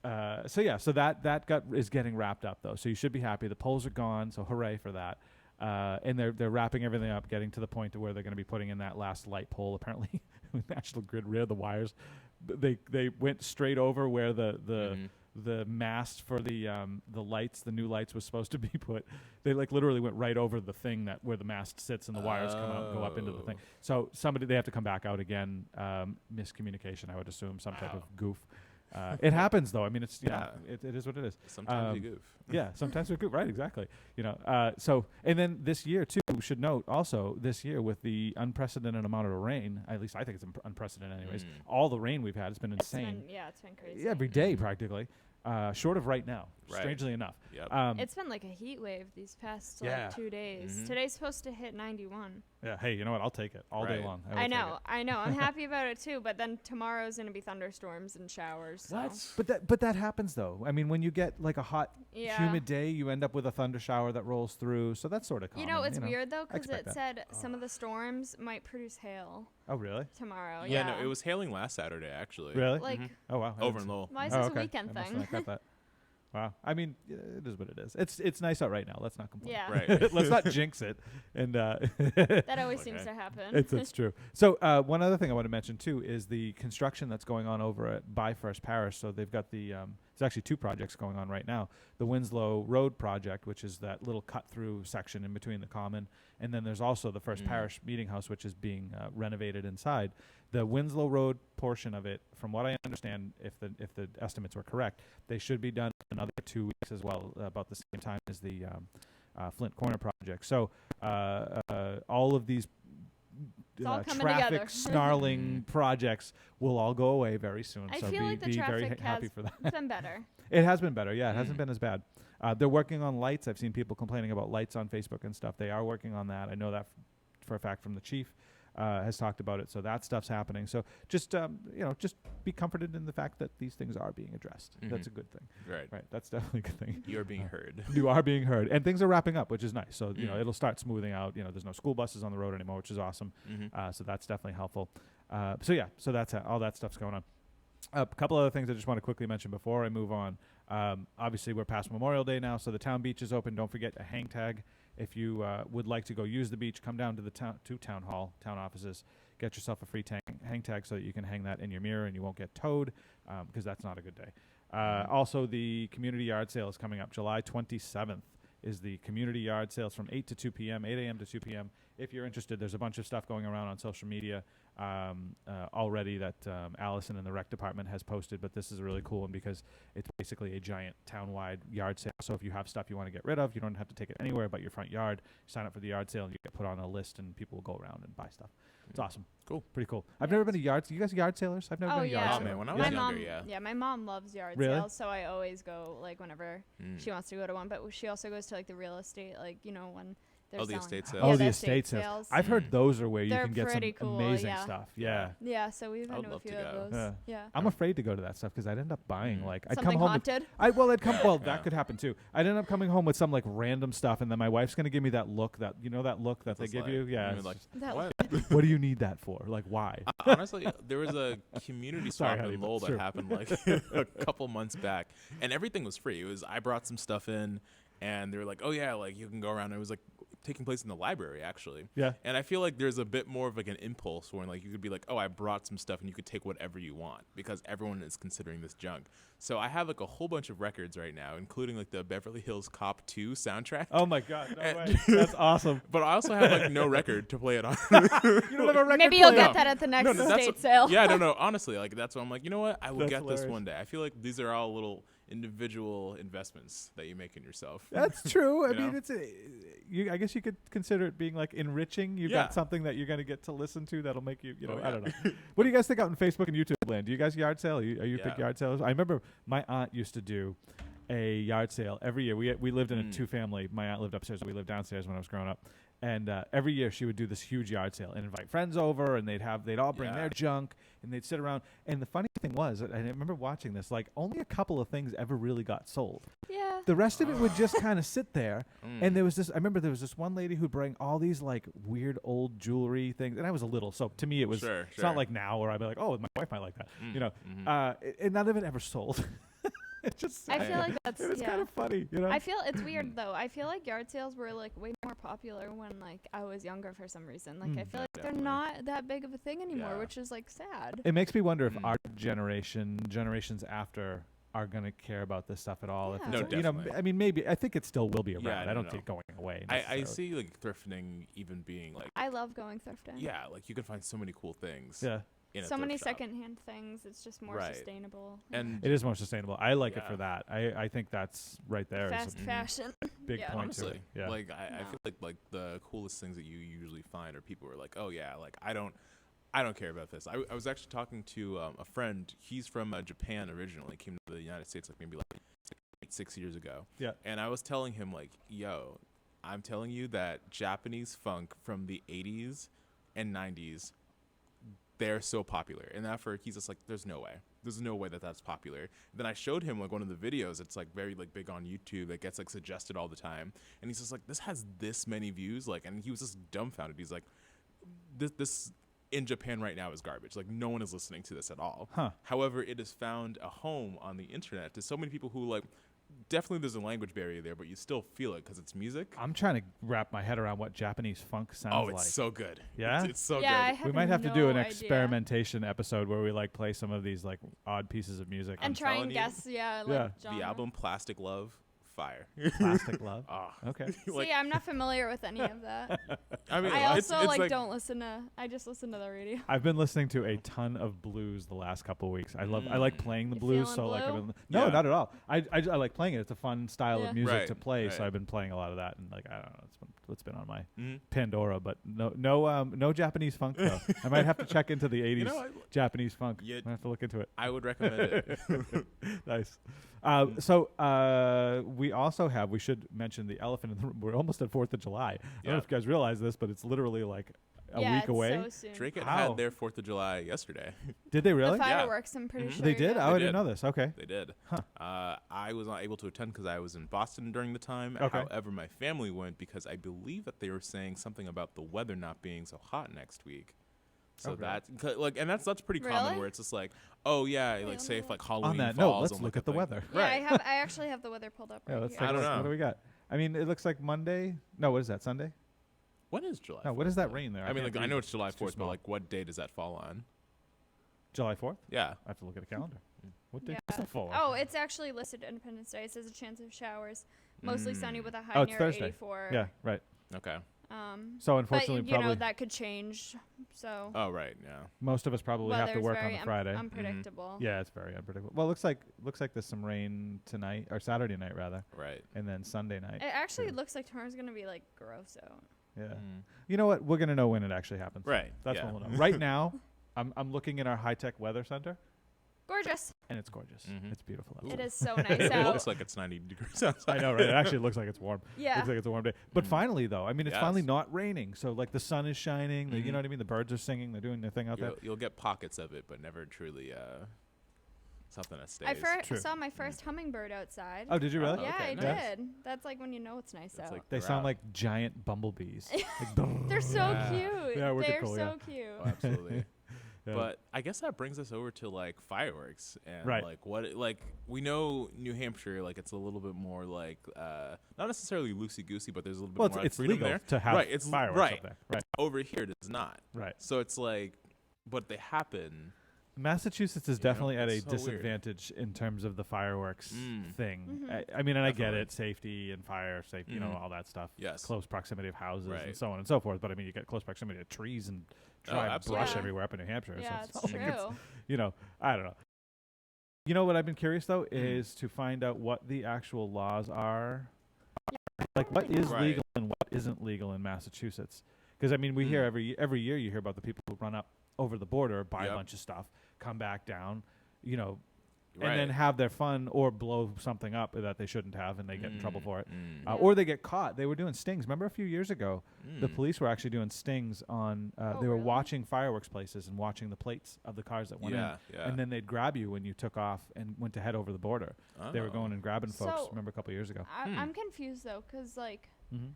that is getting wrapped up, though. So you should be happy. The poles are gone, so hooray for that. And they're wrapping everything up, getting to the point to where they're going to be putting in that last light pole. Apparently, National Grid reared the wires. They went straight over where the mast for the lights, the new lights, was supposed to be put. They literally went right over the thing where the mast sits and the wires come out and go up into the thing. So they have to come back out again. Miscommunication, I would assume, some type of goof. It happens, though. It's it is what it is. Sometimes you goof. Yeah, sometimes we goof. Right, exactly. And then this year too, we should note also this year with the unprecedented amount of rain. At least I think it's unprecedented, anyways. All the rain we've had, it's been insane. It's been crazy. Every day practically. Short of right now, strangely enough. Yep. It's been like a heat wave these past 2 days. Mm-hmm. Today's supposed to hit 91. Yeah. Hey, you know what? I'll take it all day long. I know. I'm happy about it too. But then tomorrow's gonna be thunderstorms and showers. So. What? But that happens though. When you get a hot, humid day, you end up with a thunder shower that rolls through. So that's sort of common. It's weird though because it said some of the storms might produce hail. Oh really? Tomorrow. Yeah. No, it was hailing last Saturday actually. Really? Mm-hmm. Oh wow. Over in Lowell. Why is this a weekend thing? Wow. It is what it is. It's nice out right now. Let's not complain. Yeah. Right. Let's not jinx it. And that always seems to happen. It's true. So one other thing I want to mention too is the construction that's going on over at By First Parish. So they've got there's actually 2 projects going on right now. The Winslow Road project, which is that little cut through section in between the common, and then there's also the First Parish Meeting House, which is being renovated inside. The Winslow Road portion of it, from what I understand, if the estimates were correct, they should be done in another 2 weeks as well, about the same time as the Flint Corner project. So all of these It's all coming traffic together. snarling projects will all go away very soon. I so feel like the be very traffic happy has for that. been better. It has been better. Yeah, it hasn't been as bad. They're working on lights. I've seen people complaining about lights on Facebook and stuff. They are working on that. I know that for a fact from the chief. Has talked about it, so that stuff's happening. So just just be comforted in the fact that these things are being addressed. That's a good thing. Right. That's definitely a good thing. You're being heard. You are being heard, and things are wrapping up, which is nice. So it'll start smoothing out. There's no school buses on the road anymore, which is awesome. So that's definitely helpful. So that's all that stuff's going on. A couple other things I just want to quickly mention before I move on. Obviously, we're past Memorial Day now, so the town beach is open. Don't forget a hang tag. If you would like to go use the beach, come down to the town hall, town offices, get yourself a free hang tag so that you can hang that in your mirror and you won't get towed, because that's not a good day. Also, the community yard sale is coming up. July 27th is the community yard sales from 8 to 2 p.m., 8 a.m. to 2 p.m. If you're interested, there's a bunch of stuff going around on social media already that Allison in the rec department has posted, but this is a really cool one because it's basically a giant town-wide yard sale. So if you have stuff you want to get rid of, you don't have to take it anywhere but your front yard. You sign up for the yard sale and you get put on a list and people will go around and buy stuff. It's awesome. Cool. Pretty cool. I've never been to yards. You guys yard sailors? I've never been to yard yeah. sales. Oh, man, when I was My younger, mom, yeah. my mom loves yard Really? sales, so I always go like whenever she wants to go to one. But she also goes to like the real estate, like when they're Oh, the selling. estate Yeah, sales. Oh, the the estate estate sales. sales. I've heard those are where you They're can get some pretty cool, amazing yeah. stuff. Yeah. Yeah, so we've I been would to a love few to of go. those. Yeah. I'm afraid to go to that stuff because I'd end up buying I'd come Something home. haunted. Well, that Yeah. could happen too. I'd end up coming home with some like random stuff, and then my wife's gonna give me that look that they It's give like- you. Yeah. you're like, That what? What do you need that for? Like, why? Honestly, there was a community Sorry, swap honey, in but Lowell it's that true. happened like a couple months back, and everything was free. I brought some stuff in, and they were like, "Oh yeah, like you can go around." It was like taking place in the library actually. Yeah. And I feel like there's a bit more of like an impulse where like you could be like, "Oh, I brought some stuff," and you could take whatever you want because everyone is considering this junk. So I have like a whole bunch of records right now, including like the Beverly Hills Cop 2 soundtrack. Oh my God! No And- way. That's awesome. But I also have like no record to play it on. You don't have a record Maybe you'll player. get that at the next that's estate what- sale. Yeah, no. Honestly, like that's what I'm like. You know what? I will That's get this hilarious. one day. I feel like these are all little individual investments that you make in yourself. That's true. I You mean, know? I guess you could consider it being like enriching. You Yeah. got something that you're going to get to listen to that'll make you, I don't know. What do you guys think out in Facebook and YouTube land? Do you guys yard sale? Are you big Yeah. yard sales? I remember my aunt used to do a yard sale every year. We lived in a two-family. My aunt lived upstairs. We lived downstairs when I was growing up. And every year she would do this huge yard sale and invite friends over, and they'd all bring Yeah. their junk, and they'd sit around. And the funny thing was, I remember watching this, like only a couple of things ever really got sold. Yeah. The rest of it would just kind of sit there. And I remember there was this one lady who'd bring all these like weird old jewelry things. And I was a little, so to me it was, Sure, it's not sure. like now where I'd be like, oh, my wife might like that. Mhm. And none of it ever sold. It just, I feel like that's it was kind of funny, I feel it's weird though. I feel like yard sales were like way more popular when like I was younger for some reason. Like I feel like Definitely. they're not that big of a thing anymore, Yeah. which is like sad. It makes me wonder if our generations after are going to care about this stuff at all. If Yeah. it's No, definitely. I mean, maybe I think it still will be around. Yeah, I no, don't no. see it going away. I necessarily. see like thrifting even being like I love going thrifting. yeah, like you can find so many cool things. Yeah. In a So many thrift shop. secondhand things. It's just more Right. sustainable. And It is more sustainable. I like it Yeah. for that. I think that's right there. Is Fast a fashion. big Yeah. point to honestly, it. Yeah. like I feel like the coolest things that you usually find are people who are like, oh yeah, like I don't care about this. I was actually talking to a friend. He's from Japan originally. Came to the United States like maybe like 6 years ago. Yeah. And I was telling him like, yo, I'm telling you that Japanese funk from the 80s and 90s, they're so popular. And he's just like, there's no way that that's popular. Then I showed him like one of the videos. It's like very like big on YouTube that gets like suggested all the time. And he's just like, this has this many views. Like, and he was just dumbfounded. He's like, this in Japan right now is garbage. Like no one is listening to this at all. Huh. However, it has found a home on the internet to so many people who like, definitely there's a language barrier there, but you still feel it because it's music. I'm trying to wrap my head around what Japanese funk sounds Oh, like. it's so good. Yeah? It's so Yeah, I good. have We might have to do an no idea. experimentation episode where we like play some of these like odd pieces of music. And try telling and you. guess, Yeah. like genre. The album Plastic Love, fire. Plastic Love. Ah. Okay. Like, See, I'm not familiar with any of that. I mean, I it's also like don't listen to. I just listen to the radio. I've been listening to a ton of blues the last couple of weeks. I like playing the You blues. feeling So like, blue? no, Yeah. not at all. I like playing it. It's a fun style Yeah. of music Right, to play. So right. I've been playing a lot of that, and like I don't know, it's been on my Mhm. Pandora, but no Japanese funk though. I might have to check into the 80s You know, Japanese funk. Yeah. I have to look into it. I would recommend it. Nice. So we also have. We should mention the elephant in the room. We're almost at 4th of July. I don't know Yeah. if you guys realize this, but it's literally like a yeah, week it's away. So soon. Drake How? had their 4th of July yesterday. Did they really? The Yeah. fireworks, I'm pretty Mhm. sure. They did. Yeah. Oh, I They didn't did. know this. Okay. They did. Huh. I was not able to attend because I was in Boston during the time. Okay. However, my family went because I believe that they were saying something about the weather not being so hot next week. So Okay. and that's pretty common Really? where it's just like, oh yeah, Wait, like let say me if like look. Halloween On that falls note, let's on, look like, a at the thing. weather. Yeah, Right. I actually have the weather pulled up. Yeah, right let's here. take I a don't look. What know. do we got? I mean, it looks like Monday. No, what is that? Sunday? When is July? No, what is that rain there? I mean, can't like I read know it. it's July It's too 4th, but small. like what day does that fall on? July 4th? Yeah. I have to look at a calendar. What day Yeah. does that fall on? Oh, it's actually listed Independence Day. It says a chance of showers, mostly sunny with a high Oh, it's near Thursday. 84. Yeah, right. Okay. So But unfortunately, you probably know that could change. So Oh right. Yeah. most of us probably have to weather's work on very the Friday. unpredictable. Yeah, it's very unpredictable. Well, looks like there's some rain tonight or Saturday night rather, Right. and then Sunday night. It actually too. looks like tomorrow's gonna be like gross out. Yeah. Mm. You know what? We're gonna know when it actually happens. Right. That's yeah. when we'll know. Right now, I'm looking at our high-tech weather center, Gorgeous. and it's gorgeous. Mhm. It's beautiful. Ooh. It is so nice It out. looks like it's 90 degrees outside. I know, right? It actually looks like it's warm. Yeah. Looks like it's a warm day. But finally, though, I mean, it's finally Yes. not raining. So, like, the sun is shining. You Mhm. know what I mean? The birds are singing. They're doing their thing out there. You'll get pockets of it, but never truly something that stays. I True. saw my first hummingbird outside. Oh, did you really? Oh, yeah, okay, I nice. did. That's like when you know it's nice That's out. like They they're sound out. like giant bumblebees. Like, They're so Yeah. cute. Yeah, wicked They're cool, so yeah. cute. Oh, absolutely. Yeah. But I guess that brings us over to like fireworks and Right. like like we know New Hampshire, like it's a little bit more like not necessarily loosey goosey, but there's a little bit well, more it's freedom legal there. to have Right, it's fireworks right. up there. Right, Over here it is not. right. So it's like, but they happen. Massachusetts is You know, definitely at a it's so weird. disadvantage in terms of the fireworks thing. Mhm. I mean, and I get Definitely. it, safety and fire safety, you know, Mhm. all that stuff. Yes. Close proximity of houses and Right. so on and so forth. But I mean, you get close proximity to trees and Oh, dry brush absolutely. Yeah. everywhere up in New Hampshire. Yeah, so it's not like true. you know, I don't know. You know what I've been curious though Mm. is to find out what the actual laws are. Like what is Right. legal and what isn't legal in Massachusetts? Because I mean, we hear Mm. every year you hear about the people who run up over the border, buy a Yep. bunch of stuff, come back down, you know, Right. and then have their fun or blow something up that they shouldn't have, and they get in trouble for it, Yeah. or they get caught. They were doing stings. Remember a few years ago, the Mm. police were actually doing stings on. Oh, they were really? watching fireworks places and watching the plates of the cars that went in. Yeah. And then they'd grab you when you took off and went to head over the border. They were Oh. going and grabbing folks. So- Remember a couple years ago. I'm confused though, cause like Mm-hmm.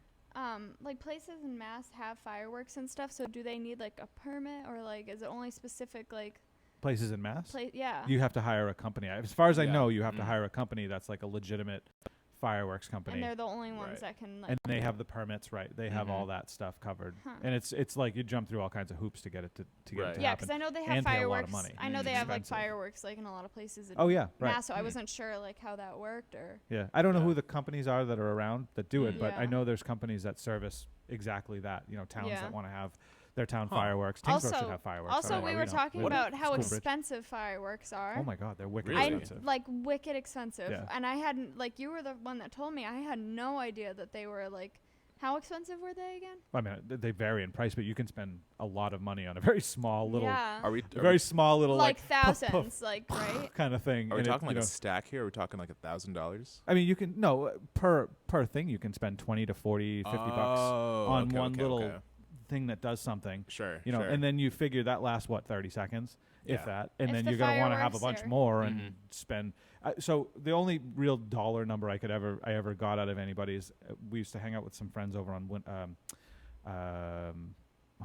like places in Mass have fireworks and stuff. So do they need like a permit or like is it only specific like Places in Mass. place? Yeah. You have to hire a company. As far as I Yeah. know, you have to Mhm. hire a company that's like a legitimate fireworks company. and they're the only ones Right. that can like. And they have the permits, right? They have all Mhm. that stuff covered, Huh. and it's like you jump through all kinds of hoops to get it to get it Right. to Yeah, happen. because I know they have and pay a lot fireworks. of money. I know Mm. they have like Expensive. fireworks like in a lot of places in Oh yeah, right. Mass. So I Mm. wasn't sure like how that worked or. Yeah, I don't know Yeah. who the companies are that are around that do it, Mm. but I Yeah. know there's companies that service exactly that. You know, towns Yeah. that want to have their town Huh. fireworks. Tyngsborough should Also- have fireworks. I Also, don't know we why were don't. talking What- about how School Bridge. expensive fireworks are. Oh my God, they're wicked Really? expensive. Like wicked expensive. Yeah. And I hadn't like you were the one that told me. I had no idea that they were like how expensive were they again? I mean, they vary in price, but you can spend a lot of money on a very small little, Yeah. Are we very small little like puff, thousands, like right? kind of thing. Are we and it, talking you like know, a stack here? Or are we talking like $1,000? I mean, you can per thing you can spend 20 to 40, 50 bucks on one little thing that does something. Sure. You know, sure. and then you figure that lasts what 30 seconds, if Yeah. that, and If then the you're gonna want to have a fireworks bunch are- more and Mhm. spend. So the only real dollar number I ever got out of anybody is we used to hang out with some friends over on oh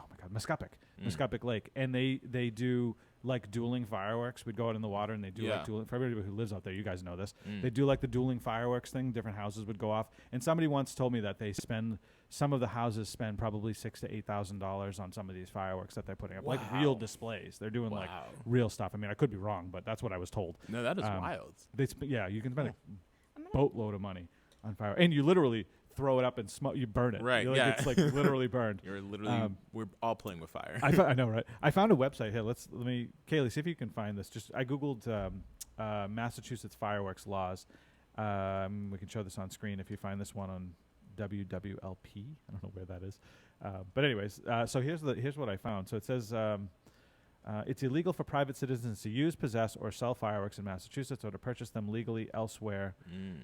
my God, Muscoppic Lake, and they do like dueling fireworks. We'd go out in the water and they do Yeah. like dueling. For everybody who lives out there, you guys know this. Mm. They do like the dueling fireworks thing. Different houses would go off, and somebody once told me that some of the houses spend probably $6,000 to $8,000 on some of these fireworks that they're putting up, like real Wow. displays. They're doing like Wow. real stuff. I mean, I could be wrong, but that's what I was told. No, that is Um, wild. Yeah, you can spend I'm a gonna- boatload of money on fire, and you literally throw it up and smoke. You burn it. Right, You're like, yeah. it's like literally burned. You're literally we're all playing with fire. I know, right? I found a website here. Let me, Kaylee, see if you can find this. Just I googled Massachusetts fireworks laws. We can show this on screen if you find this one on WWLP. I don't know where that is, but anyways, so here's what I found. So it says it's illegal for private citizens to use, possess, or sell fireworks in Massachusetts, or to purchase them legally elsewhere,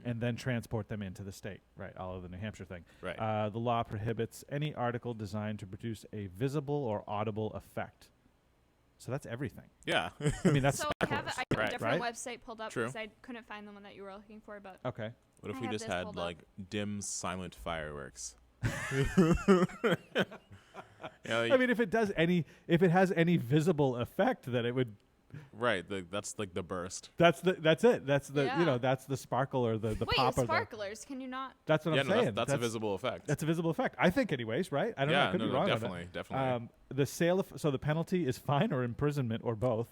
and then transport them into the state. Right, all of the New Hampshire thing. Right. The law prohibits any article designed to produce a visible or audible effect. So that's everything. Yeah. I mean, that's So I have a Right. different Right? website pulled up True. because I couldn't find the one that you were looking for, but okay. What if I we have just this had pulled up. like dim, silent fireworks? Yeah, like, I mean, if it has any visible effect, then it would. right. That's like the burst. That's it. That's the Yeah. that's the sparkle or the wait, pop or the. sparklers? Can you not? That's what Yeah, I'm no, saying. that's a visible effect. That's a visible effect. I think, anyways, right? I don't know. I Yeah, could no, be no, wrong definitely, definitely. on that. The sale of the penalty is fine or imprisonment or both,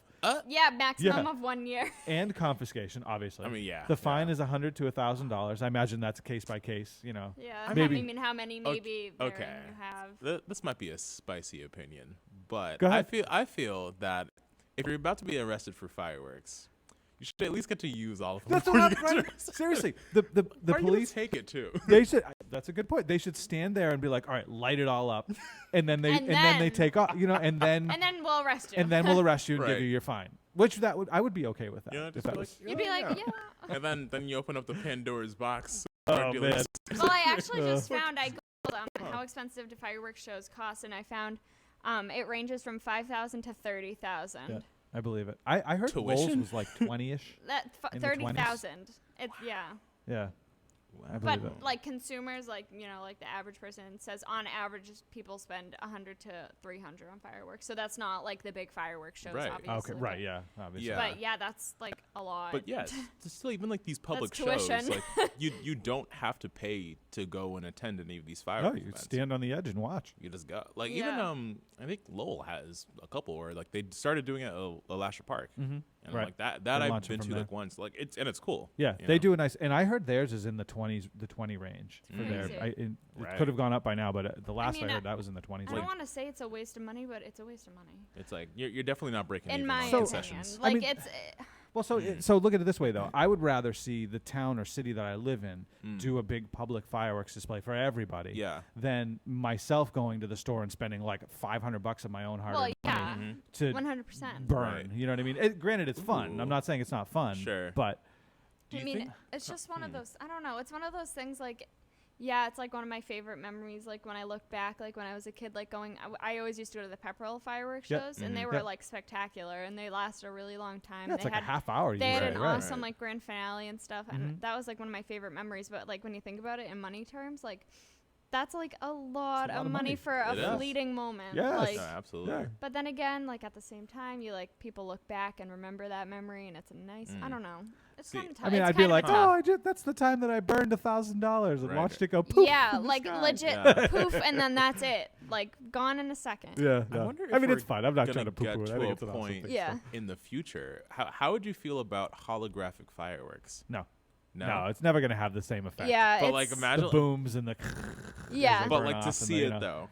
Yeah, maximum Yeah. of 1 year. and confiscation. Obviously, I mean, yeah. the fine yeah. is $100 to $1,000. I imagine that's case by case. You know. Yeah, Maybe- I mean, how many maybe okay. therein you have? This might be a spicy opinion, but Go ahead. I feel that if you're about to be arrested for fireworks, you should at least get to use all of them. That's before what you I'm get right. arrested. Seriously, the How are you gonna police. take it too. They should. That's a good point. They should stand there and be like, "All right, light it all up," and then they And then they then- take off. You know, and then And then we'll arrest you. and then we'll arrest you and give Right. you your fine. Which I would be okay with that. Yeah, if just that be was, like, You'd be like, yeah. And then you open up the Pandora's box. Oh, drug dealers. man. Well, I actually just Uh. found I googled how expensive do fireworks shows cost, and I found it ranges from $5,000 to $30,000. Yeah. I believe it. I heard Lowell's Tuition? was like 20-ish. That In the 30,000. It's yeah. Yeah, I But believe it. like consumers, like like the average person says, on average, people spend $100 to $300 on fireworks. So that's not like the big fireworks shows, Right. obviously. Okay, right, yeah, obviously. Yeah. But yeah, that's like a lot. But yeah, it's still even like these public That's shows, tuition. like you don't have to pay to go and attend any of these No, fireworks you events. stand on the edge and watch. You just go. Like Yeah. even I think Lowell has a couple where like they started doing it at Alasha Park. Mm-hmm. And Right. like that They're I've launching been from to there. like once. Like it's cool. Yeah, you they know? do a nice, and I heard theirs is in the 20s, the 20 range for Mm. their. Crazy. It Right. could have gone up by now, but the last I mean, heard that was in the 20s. I don't want to say it's a waste of money, but it's a waste of money. It's like you're definitely not breaking In even my on opinion. concessions. I Like mean- it's Well, so look at it this way though. I would rather see the town or city that I live in do a big public fireworks display for everybody Yeah. than myself going to the store and spending like $500 of my own hard well, money yeah, Mhm. to 100%. burn. Right. You know what I mean? Granted, it's fun. Ooh. I'm not saying it's not fun. Sure. But Do I you mean, think- it's just one of Hmm. those. I don't know. It's one of those things. Like, yeah, it's like one of my favorite memories. Like when I look back, like when I was a kid, like going. I always used to go to the Pepperell fireworks Yep. shows, and they Mhm. were Yep. like spectacular, and they lasted a really long time. yeah, it's they like had a half hour. they had usually, an right? awesome like grand finale and stuff, and that was like one of my favorite memories. But like when you think about it in money terms, like that's like a lot, lot of of money. money for a It is. fleeting moment. Yes. Like, No, absolutely. Yeah. but then again, like at the same time, you like people look back and remember that memory, and it's a nice. I don't know. It's See, kind of tough. I mean, it's I'd be kind of like, tough. oh, that's the time that I burned $1,000 and Right. watched it go poof. Yeah, in the like sky. legit Yeah. poof, and then that's it. Like gone in a second. Yeah, I yeah. wonder I if mean, it's we're fine. I'm not gonna trying to get poo-poo it. I to think a it's an awesome point thing. Yeah. in the future. How would you feel about holographic fireworks? No. No. No, it's never going to have the same effect. Yeah, But like it's- imagine The booms and the. Yeah. They but burn like off to and see they, it you know. though.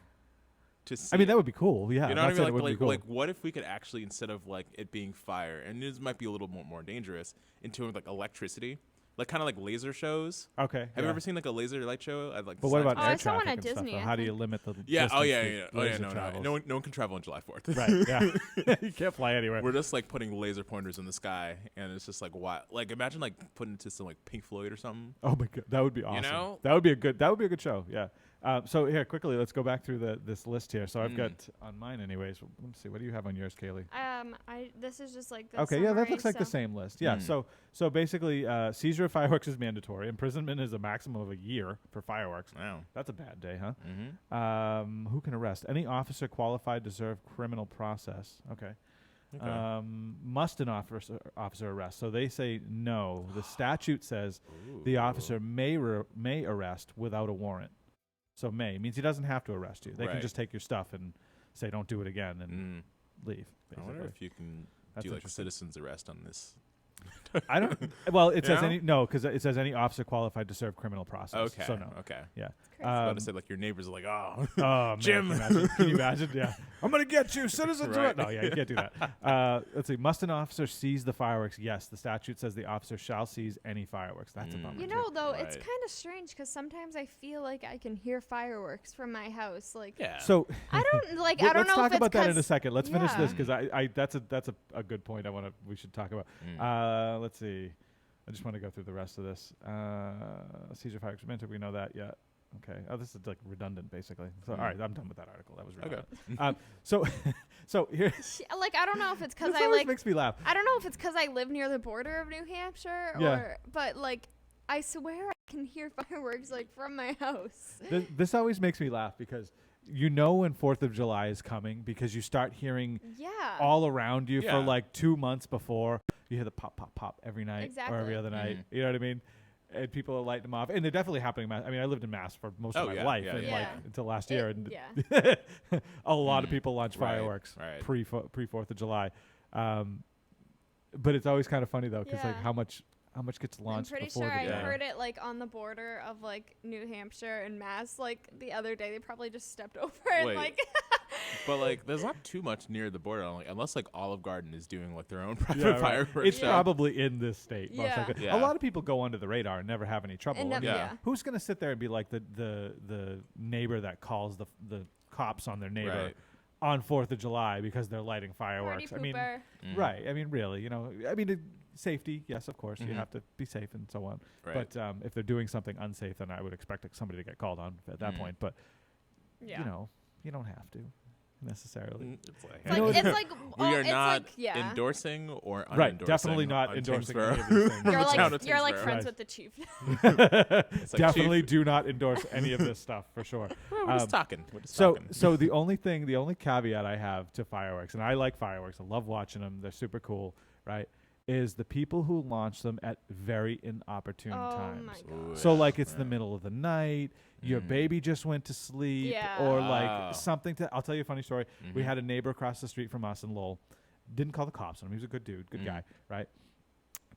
To see I mean, it. that would be cool. Yeah. You know I'm what I not saying mean? it would Like, be cool. like, what if we could actually, instead of like it being fire, and this might be a little more dangerous, into like electricity, like kind of like laser shows. Okay. Have you yeah. ever seen like a laser light show? At, like, But what about Oh, I air saw one traffic at and stuff, Disney, though? I How do you think. limit the Yeah. distance Oh yeah. the Yeah. Oh yeah. laser No. travels? No one can travel on July 4th. Right. Yeah. You can't fly anywhere. We're just like putting laser pointers in the sky, and it's just like what? Like imagine like putting it to some like Pink Floyd or something. Oh my god, that would be awesome. know? That would be a good show. Yeah. So here, quickly, let's go back through this list here. So I've got on mine, anyways. Let me see. What do you have on yours, Kaylee? This is just like the Okay, yeah, that summary, looks like the so- same list. Yeah. So basically, seizure of fireworks is mandatory. Imprisonment is a maximum of a year for fireworks. Wow. That's a bad day, huh? Mm-hmm. Who can arrest? Any officer qualified to serve criminal process. Okay. Okay. Must an officer arrest? So they say no. The statute says the officer may arrest without a warrant. So may means he doesn't have to arrest you. They can Right. just take your stuff and say don't do it again and leave. I wonder Basically. if you can That's do like interesting. citizens arrest on this I don't. Well, it says No? because it says any officer qualified to serve criminal process. Okay. So no. Okay. Yeah. Crazy. I was about to say, like, your neighbors are like, oh, Oh, man, Jim. Can you imagine? Yeah. I'm going to get you, citizens. Right. No, yeah, you can't do that. Let's see. Must an officer seize the fireworks? Yes. The statute says the officer shall seize any fireworks. That's a bummer. You too. know, though, it's Right. kind of strange because sometimes I feel like I can hear fireworks from my house. Like, yeah. So I don't like. I let's don't know talk if it's about that in a 'cause- second. Let's finish this yeah. because that's a good point. We should talk about. Let's see. I just want to go through the rest of this. Caesar fireworks minted. We know that. Yeah. Okay. Oh, this is like redundant, basically. So, all right, I'm done with that article. That was redundant. So here. Like, I don't know if it's because This I always like. makes me laugh. I don't know if it's because I live near the border of New Hampshire, Yeah. but like, I swear I can hear fireworks like from my house. This always makes me laugh because you know when 4th of July is coming because you start hearing Yeah. all around you Yeah. for like 2 months before. You hear the pop, pop, pop every night or every Exactly. other night. You know what I mean? And people are lighting them off, and they're definitely happening. I mean, I lived in Mass for most of Oh, my yeah, life, yeah, and yeah. like Yeah. until last year, and yeah. a lot of people launch Right, fireworks right. pre 4th of July. But it's always kind of funny though, because like Yeah. how much gets I'm launched pretty before sure the I day. heard it like on the border of like New Hampshire and Mass like the other day. They probably just stepped over and Wait. like. But like, there's not too much near the border, like, unless like Olive Garden is doing like their own private Yeah, right. fireworks It's show. probably in this state. Most Yeah. likely. Yeah. A lot of people go under the radar and never have any trouble. And I never, mean, yeah. who's gonna sit there and be like the neighbor that calls the cops on their neighbor Right. on 4th of July because they're lighting fireworks? Party I mean, pooper. right? I mean, really, you know, I mean, safety, yes, of course, you have to be safe and so on. Right. But if they're doing something unsafe, then I would expect somebody to get called on at that point. But Yeah. you know, you don't have to necessarily. It's like, It's You know, like, it's like we oh, are it's not like, yeah. endorsing or Right, unendorsing definitely not on endorsing Tyngsborough. any of these things. You're The town of like Tyngsborough. friends Right. with the chief. It's like, Definitely Chief, do not endorse any of this stuff for sure. well, we're just talking. We're just So, talking. so the only caveat I have to fireworks, and I like fireworks, I love watching them, they're super cool, right? Is the people who launch them at very inopportune Oh times. my Ooh, god. So like it's the yeah. middle of the night, your baby just went to sleep, Yeah. or Oh. like something to. I'll tell you a funny story. We Mhm. had a neighbor across the street from us in Lowell. Didn't call the cops on him. He was a good dude, good guy, right?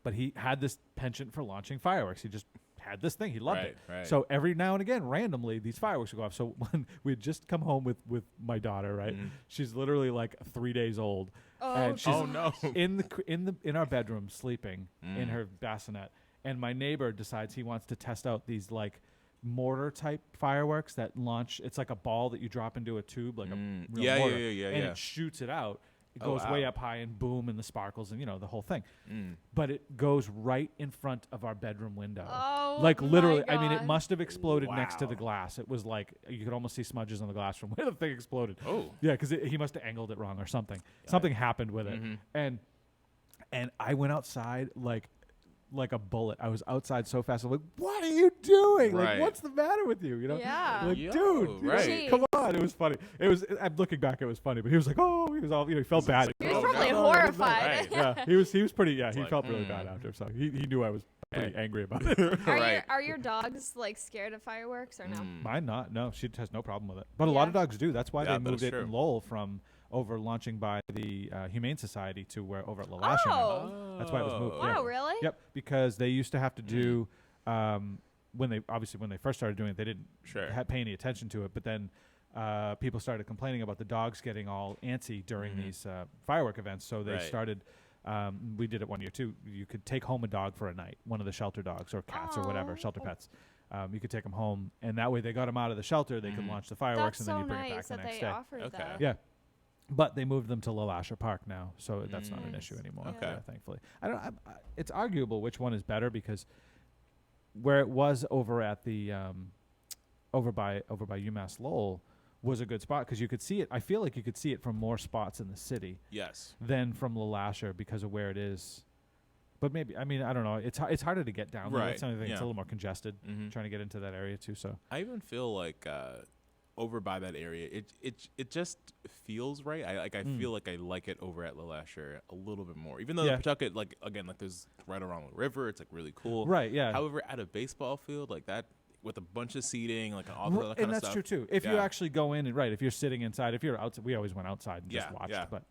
But he had this penchant for launching fireworks. He just had this thing. He loved it. Right. So every now and again, randomly, these fireworks would go off. So when we'd just come home with my daughter, right? She's literally like 3 days old, Oh, and she's Oh no. in our bedroom sleeping in her bassinet, and my neighbor decides he wants to test out these like mortar type fireworks that launch. It's like a ball that you drop into a tube, like a real Yeah, mortar, yeah, and yeah. it shoots it out. It Oh, goes way wow. up high and boom, and the sparkles and the whole thing. Mm. But it goes right in front of our bedroom window. Oh, Like my literally, I mean, it God. must have exploded next to the Wow. glass. It was like you could almost see smudges on the glass from where the thing exploded. Oh. Yeah, because he must have angled it wrong or something. Something happened with it, and I went outside like a bullet. I was outside so fast. I'm like, "What are you doing? Like, Right. what's the matter with you? You know? Yeah. Like, Yo, dude, you know, right. come on." It was funny. It was. I'm looking back. It was funny, but he was like, "Oh," he was all. He felt bad. He was Oh, probably no. horrified. Right. Yeah, he was pretty. Yeah, he like, felt really bad after. So he knew I was pretty angry about it. Right. Are your dogs like scared of fireworks or no? Mine not. No, she has no problem with it. But a lot of Yeah. dogs do. That's why Yeah, they that moved is it in true. Lowell from over launching by the Humane Society to where over at LaLasha. Oh. That's why it was moved. Wow, Yeah. really? Yep, because they used to have to do when they first started doing it, they didn't Sure. pay any attention to it. But then people started complaining about the dogs getting all antsy during these firework events, so they Right. started. We did it one year too. You could take home a dog for a night, one of the shelter dogs or cats or whatever, Oh. shelter pets. You could take them home, and that way they got them out of the shelter. They could launch the fireworks, That's and then so you bring it back nice the that next they day. offered Okay. that. Yeah, but they moved them to LaLasha Park now, so that's not an Nice. issue anymore. Okay. Yeah, thankfully. It's arguable which one is better because where it was over at the over by UMass Lowell was a good spot because you could see it. I feel like you could see it from more spots in the city Yes. than from LaLasha because of where it is. But maybe I don't know. It's harder to get down there. Right, That's another thing. It's a yeah. little more congested trying to get into that area too. So I even feel like over by that area, it just feels right. I feel like I like it over at LaLasher a little bit more. Even though Yeah. the Pawtucket, like again, like there's right around the river, it's like really cool. right, yeah. However, at a baseball field like that with a bunch of seating, like all that kind And of that's stuff. true too. If you Yeah. actually go in and if you're sitting inside, if you're outside, we always went outside and just Yeah, watched. yeah. But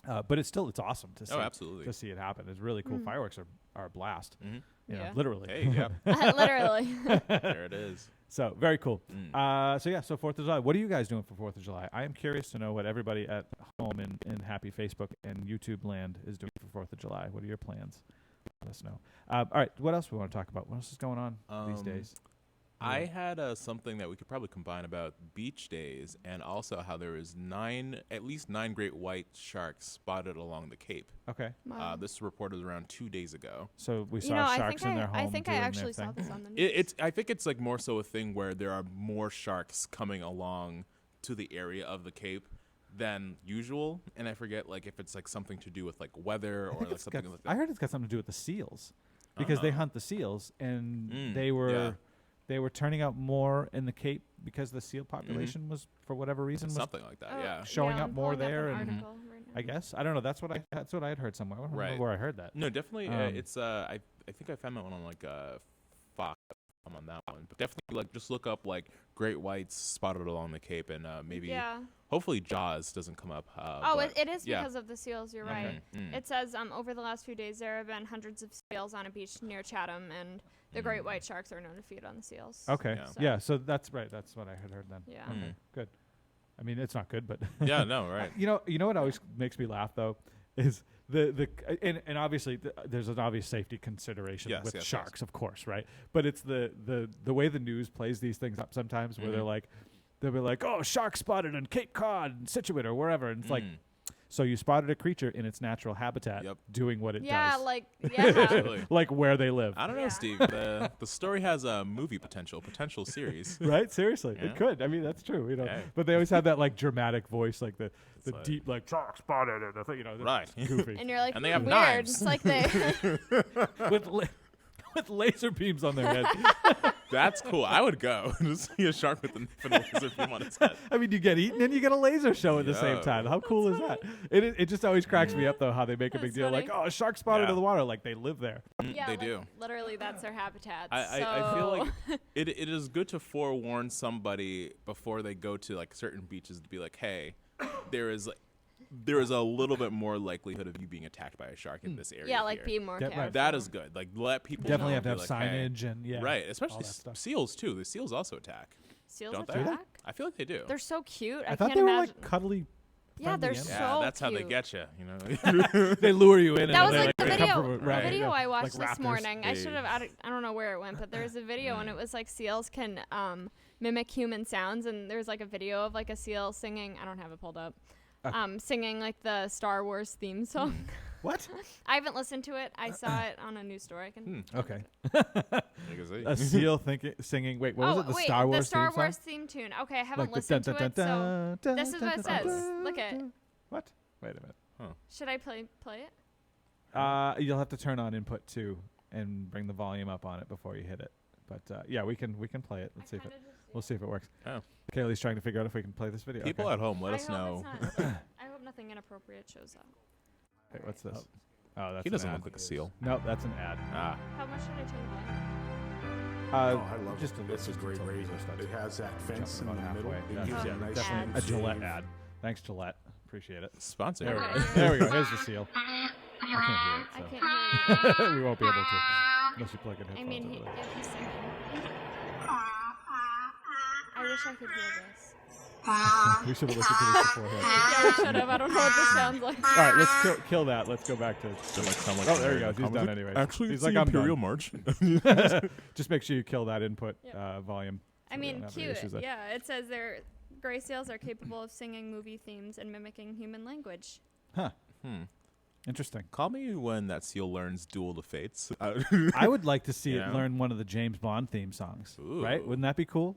But it's awesome to see. Oh, absolutely. To see it happen. It's really cool. Fireworks are a blast. Mm-hmm. You know, Yeah. literally. Hey, yeah. Literally. There it is. So very cool. Mm. So 4th of July. What are you guys doing for 4th of July? I am curious to know what everybody at home in happy Facebook and YouTube land is doing for 4th of July. What are your plans? Let us know. All right. What else we want to talk about? What else is going on these days? I had something that we could probably combine about beach days and also how there is at least nine great white sharks spotted along the Cape. Okay. Wow. This reported around 2 days ago. So we You saw know, sharks in their home. I think I doing their actually saw thing. this on the news. I think it's like more so a thing where there are more sharks coming along to the area of the Cape than usual, and I forget like if it's like something to do with like weather or like something like that. I heard it's got something to do with the seals, because they hunt the seals, and they were turning out more in the Cape because the seal population was, for whatever reason, was Something like that, yeah. showing I'm up more pulling up there, an and article right now. I guess I don't know. That's what I had heard somewhere. I don't remember where I heard that. No, definitely. Um, It's I think I found that one on like Fox. I'm on that one, but definitely like just look up like great whites spotted along the Cape, and maybe hopefully Jaws doesn't come up. It is because of the seals. You're right. Mm. It says over the last few days there have been hundreds of seals on a beach near Chatham, and the great white sharks are known to feed on the seals. Okay. Yeah. So that's right. That's what I had heard then. Yeah. Okay. Good. I mean, it's not good, but Yeah, no, right. You know what always makes me laugh though is and obviously there's an obvious safety consideration with sharks, of course, right? But it's the way the news plays these things up sometimes, where they'll be like, oh, shark spotted in Cape Cod and Scituate or wherever, and it's like, so you spotted a creature in its natural habitat doing what it does. Absolutely. Like where they live. I don't know, Steve. The story has a movie potential series. Right? Seriously. Yeah. It could. I mean, that's true. You know. Okay. But they always have that like dramatic voice, like the like deep like shark spotted and the thing, you know, Right. goofy. And you're like, And they have weird. knives. It's like they. with laser beams on their head. That's cool. I would go to see a shark with a laser beam on its head. I mean, you get eaten and you get a laser show at the same Yeah. time. How cool is that? It just always cracks me up though how they make a big That's deal funny. like, oh, a shark spotted in the water, like they live there. Yeah, They like, do. Literally, that's their habitat. I feel like it is good to forewarn somebody before they go to like certain beaches to be like, hey, there is a little bit more likelihood of you being attacked by a shark in this area. like here. be more Get right. careful. That is good. Like let people Definitely know, have to have be like, hey. signage and Right, all especially that stuff. seals too. The seals also attack. Seals Don't they? attack? I feel like they do. They're so cute. I I thought can't they were imagine. like cuddly. Yeah, they're friendly so yeah, that's how they cute. get you. You know. They lure you in. That and was they, like the they come video. from a- The right, video yeah. I watched Like this raptors. morning. I Hey. should have. I don't know where it went, but there was a video and it was like seals can mimic human sounds, and there's like a video of like a seal singing. I don't have it pulled up. Singing like the Star Wars theme song. What? I haven't listened to it. I saw it on a news story. I can. Okay. You can see. A seal singing. Wait, what was it? The wait, Star Wars the Star theme Wars song? theme tune. Okay, I haven't Like listened to it, so this is what it says. dun, Look at. dun. What? Wait a minute. Should I play it? You'll have to turn on input 2 and bring the volume up on it before you hit it. But yeah, we can play it. Let's see if we'll see if it works. Oh. Kaylee's trying to figure out if we can play this video. People okay. at home, let I us hope know. it's not- I hope nothing inappropriate shows up. Wait, what's this? Oh, that's He doesn't an ad. look like a seal. No, that's an ad. Ah. How much should I turn the volume? I love just it. a It's a great razor. It has that fence in Jumping the about middle. halfway. It Yeah. gives you a Oh, nice Definitely a ad. Gillette shave. ad. Thanks, Gillette. Appreciate it. Sponsor. There we Okay. go. There we go. Here's the seal. I I can't hear can't it. hear So we won't be able to unless you plug in headphones. I mean, over there. he's singing. I wish I could hear this. We should have listened to this beforehand. Yeah, we should have. I don't know what this sounds like. All right, let's kill that. Let's go back to. Oh, there he goes. He's done anyway. Actually, He's it's like, the I'm done. Imperial March. Just make sure you kill that input Yep. volume. I so we mean, don't have any cute. issues there. Yeah, it says their gray seals are capable of singing movie themes and mimicking human language. Huh. Interesting. Call me when that seal learns Duel of the Fates. I would like to see You it know? learn one of the James Bond theme songs. Right? Ooh. Wouldn't that be cool?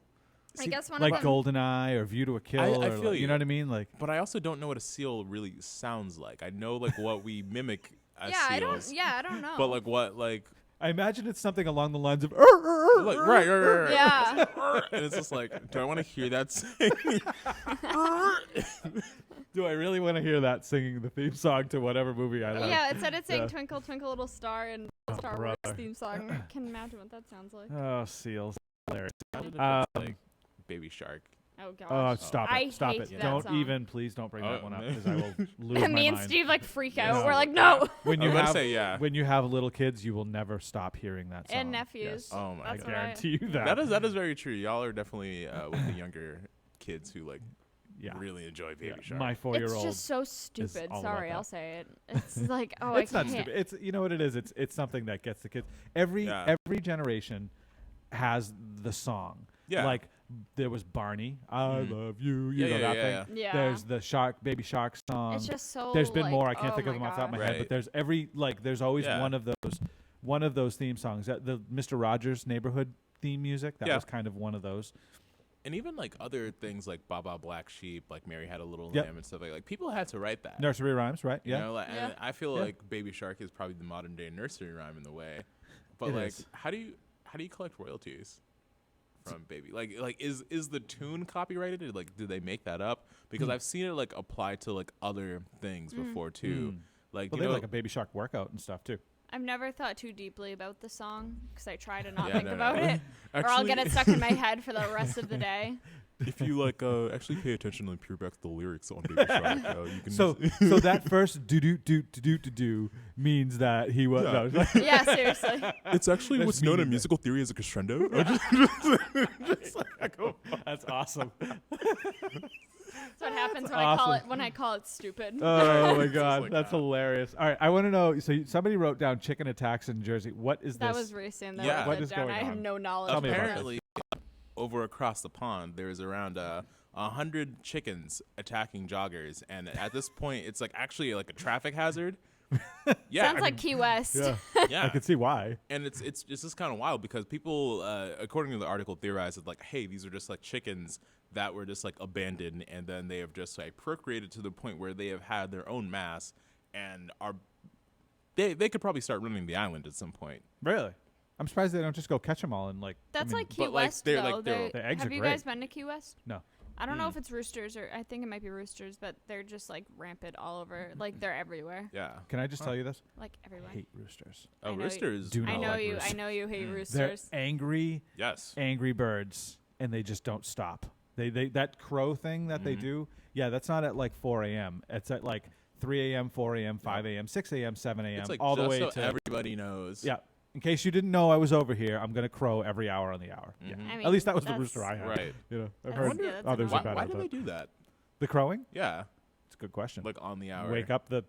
I guess one Like of them. GoldenEye or View to a Kill. I or feel like, you. know what I mean? Like, But I also don't know what a seal really sounds like. I know like what we mimic as Yeah, seals. I don't know. But like what like I imagine it's something along the lines of. like right. Yeah. And it's just like, do I want to hear that sing? Do I really want to hear that singing the theme song to whatever movie I like? Yeah, it said it sang Yeah. Twinkle Twinkle Little Star and Star Wars brother. theme song. I can imagine what that sounds like. Oh, seals. Hilarious. Like baby shark Oh gosh. Stop I it! Stop hate it! that Don't song. even, please don't bring that one up because I will lose And my me and mind. Steve like freak out. No. We're like, no. When you I was gonna have say, yeah. when you have little kids, you will never stop hearing that song. And nephews. Yes. Oh my I That's god. what guarantee you that. That is very true. Y'all are definitely with the younger kids who like really enjoy Baby Shark. My 4-year-old. It's just so stupid. all about Sorry, that. I'll say it. It's like, oh, It's I not can't. stupid. It's you know what it is. It's something that gets the kids. Every generation has the song. Yeah. Like there was Barney, I love you. You know Yeah, that yeah, thing. Yeah. There's the Baby Shark song. It's just so. There's been like, more. I can't oh think of my them off the top of my God. head, Right. but there's always Yeah. one of those theme songs. The Mr. Rogers Neighborhood theme music. That Yeah. was kind of one of those. And even like other things like Baba Black Sheep, like Mary Had a Little Yep. Lamb and stuff like people had to write that. Nursery rhymes, right? You Yeah. know, like, Yeah. and I feel Yeah. like Baby Shark is probably the modern day nursery rhyme in the way. But It like is. how do you collect royalties from Baby? Like is the tune copyrighted? Like did they make that up? Because I've seen it like applied to like other things before too. Mm. Like Well, you they know, have like a Baby Shark workout and stuff too. I've never thought too deeply about the song because I try to not Yeah, think no, about no. it, or I'll get it stuck in my head for the rest of the day. if you like actually pay attention and peer back to the lyrics on Baby Shark, you can So that first do do do do do do means that he was. Yeah. No, Yeah, seriously. it's actually That's what's known in meaningless. musical theory as a crescendo. that's awesome. That's what happens when awesome. I call it stupid. Oh my Just god, like that's that. hilarious. All right, I want to know. So somebody wrote down chicken attacks in Jersey. What is that this? was recent. Yeah. That What I is put down. going I have on? no knowledge. Tell me about this. Apparently, over across the pond, there's around 100 chickens attacking joggers, and at this point, it's like actually like a traffic hazard. Yeah, Sounds like Key West. Yeah, yeah, I can see why. and it's just kind of wild because people, according to the article, theorized that like, hey, these are just like chickens that were just like abandoned, and then they have just like procreated to the point where they have had their own mass, and they could probably start running the island at some point. Really, I'm surprised they don't just go catch them all and like. That's like Key but, like, West, they're, though. like, they're- The eggs Have are you great. guys been to Key West? No. I don't know if it's roosters or I think it might be roosters, but they're just like rampant all over. Like they're everywhere. Yeah. Can I just tell you this? Like I everywhere. hate roosters. Oh, I know roosters. Do I not know like you. roosters. I know you hate They're roosters. angry, Yes. angry birds, and they just don't stop. They that crow thing that they do. Yeah, that's not at like 4 a.m. It's at like 3 a.m., 4 a.m., 5 a.m., 6 a.m., 7 a.m. It's like all the just way so to everybody knows. yeah. In case you didn't know I was over here, I'm gonna crow every hour on the hour. Yeah. I At least that mean, was the that's- rooster I had. Right. You know, I've That's- heard yeah, that's others annoying. are bad Why at do that. they do that? The crowing? Yeah. It's a good question. Like on the hour. Wake up the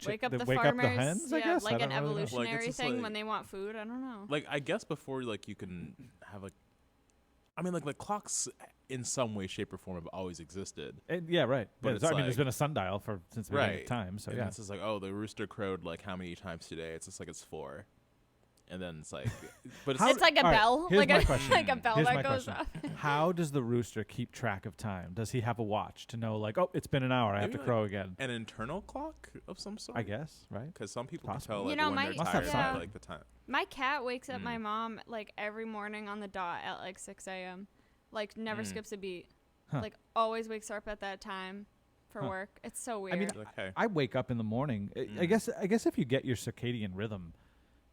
Wake up the wake farmers. up the hens. I yeah, guess I like don't an really know. Like, it's evolutionary just thing like- when they want food. I don't know. Like I guess before like you can have like, I mean like clocks in some way, shape, or form have always existed. And, yeah, right. But Yeah, it's I mean, like- there's been a sundial since the beginning Right. of time. So And yeah. it's just like, oh, the rooster crowed like how many times today? It's just like it's 4. And then it's like, but it's, How- It's like a all right, bell, here's like my a question. like a bell Here's my that goes question. off. How does the rooster keep track of time? Does he have a watch to know, like, oh, it's been an hour, I have Maybe to like- crow again? an internal clock of some sort. I guess, right? Because some people Possible. can tell You like know, when my- they're Must have tired something. by like the time. My cat wakes up my Mm. mom like every morning on the dot at like 6 a.m. Like never Mm. skips a beat. Huh. Like always wakes her up at that time for Huh. work. It's so weird. I mean, Like, hey. I wake up in the morning. I guess if you get your circadian rhythm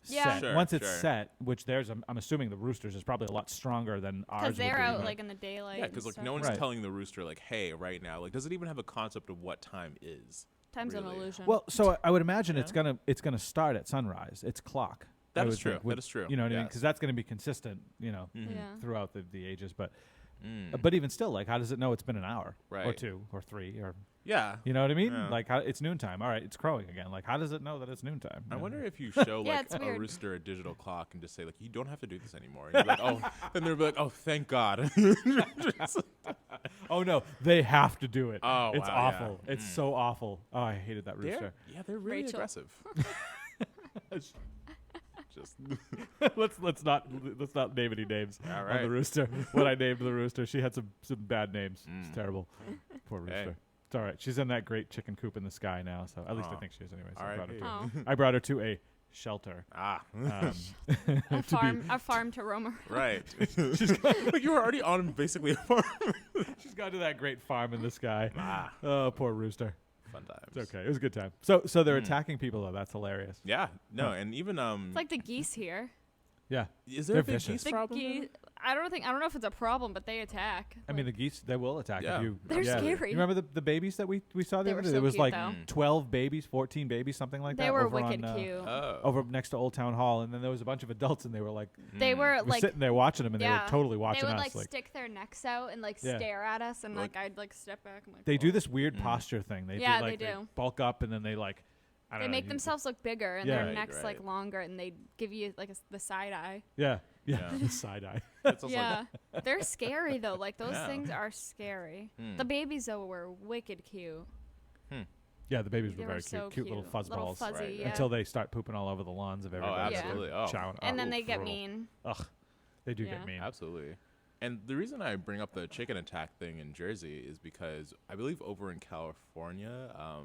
Yeah. set, Sure, once it's sure. set, which I'm assuming the roosters is probably a lot stronger than ours. because would they're be, out right? like in the daylight. Yeah, and because like stuff. no one's Right. telling the rooster like, hey, right now. Like, does it even have a concept of what time is? Time's an really. illusion. Well, so I would imagine Yeah. it's gonna start at sunrise. It's clock. That I is would true. think, That is true. You know what I mean? Yes. Because that's gonna be consistent. You know, Mhm. yeah. throughout the ages. But Mm. but even still, like, how does it know it's been an hour or Right. 2 or 3 or Yeah. you know what I mean? Yeah. Like, it's noontime. All right, it's crowing again. Like, how does it know that it's noontime? I You wonder know? if you show Yeah, like it's a weird. rooster a digital clock and just say like, you don't have to do this anymore. And you're like, oh, then they'll be like, oh, thank God. Oh no, they have to do it. Oh, it's wow, awful. yeah. It's Mm. so awful. Oh, I hated that rooster. They're really Rachel. aggressive. Just let's not name any names All on right. the rooster. When I named the rooster, she had some bad names. It's Mm. terrible. Poor rooster. Hey. It's all right. She's in that great chicken coop in the sky now. So at least I Aw. think she is anyway. So All I, right. brought her to, Oh, I brought her to a shelter. ah, a farm to roam around. right. Like you were already on basically a farm. She's gone to that great farm in the sky. Ah, Oh, poor rooster. fun times. It's okay. It was a good time. So they're Mm. attacking people though. That's hilarious. Yeah. No, Huh. and even It's like the geese here. Yeah. Is there They're a big vicious. geese The problem? geese. I don't know if it's a problem, but they attack. I mean, the geese, they will attack Yeah. if you. They're yeah. scary. You remember the babies that we saw They the were other day? so There was cute, like though. 12 babies, 14 babies, something like that. They were over wicked on, cute. Oh. over next to Old Town Hall, and then there was a bunch of adults, and they were like, They were we were like sitting there watching them, and they yeah. were totally watching they would us. like stick their necks out and like Yeah. stare at us, and Like- like I'd like step back. I'm like, they do "Whoa." this weird posture thing. They Yeah, do, like, they do. bulk up, and then they like, I don't They know, make you- themselves look bigger, and Yeah. their Right, necks like right. longer, and they give you like the side eye. Yeah, Yeah. the side eye. It's also Yeah, they're scary though. Like those Yeah. things are scary. Hmm. The babies though were wicked cute. Yeah, the babies They were were very so cute little fuzz little balls. fuzzy. Right. Yeah. Until they start pooping all over the lawns of Oh, everybody. Yeah. absolutely. Oh, Chowing- and then they get brutal. mean. Ugh, they do Yeah. get mean. absolutely. And the reason I bring up the chicken attack thing in Jersey is because I believe over in California, I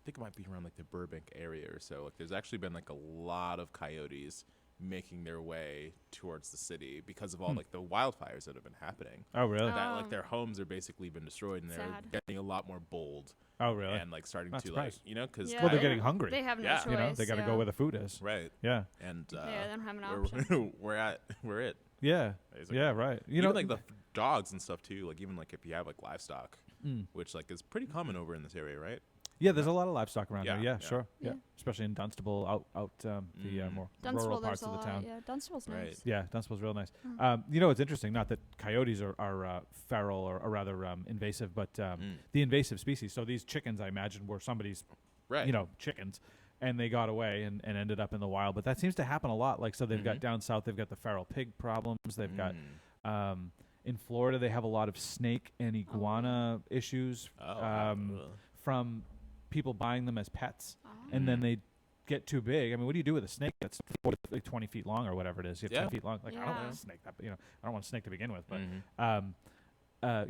think it might be around like the Burbank area or so. Like, there's actually been like a lot of coyotes making their way towards the city because of all like the wildfires that have been happening. Oh, really? That Oh. like their homes are basically been destroyed, and they're Sad. getting a lot more bold Oh, really? and like starting Not to surprised. like because Yeah. Well, they're getting hungry. They have no Yeah. choice. You know, they got to yeah. go where the food is. right. Yeah, And Yeah, they don't have an we're, option. we're it. yeah, Basically. yeah. Right. You You know, know, like the dogs and stuff too. Like even like if you have like livestock, Mm. which like is pretty common over in this area, right? Yeah, there's a lot of livestock around there. Yeah, Yeah, yeah. sure. Yeah. Yeah. Especially in Dunstable, out the more rural Dunstable, parts there's a of the lot. town. Yeah, Dunstable's Right. nice. Yeah, Dunstable's real nice. Mm. You know, it's interesting. Not that coyotes are feral or rather invasive, but the invasive species. So these chickens, I imagine, were somebody's, Right. you know, chickens, and they got away and ended up in the wild. But that seems to happen a lot. Like, so they've got Mhm. down south, they've got the feral pig problems. They've got Mm. in Florida, they have a lot of snake and iguana issues Oh, wow. from people buying them as pets. Oh. And then Mm. they get too big. I mean, what do you do with a snake that's 40, 20 feet long or whatever it is? You have 10 Yeah. feet long. Like, I don't want Yeah. a snake that, you know, I don't want a snake to begin with. But, Mhm.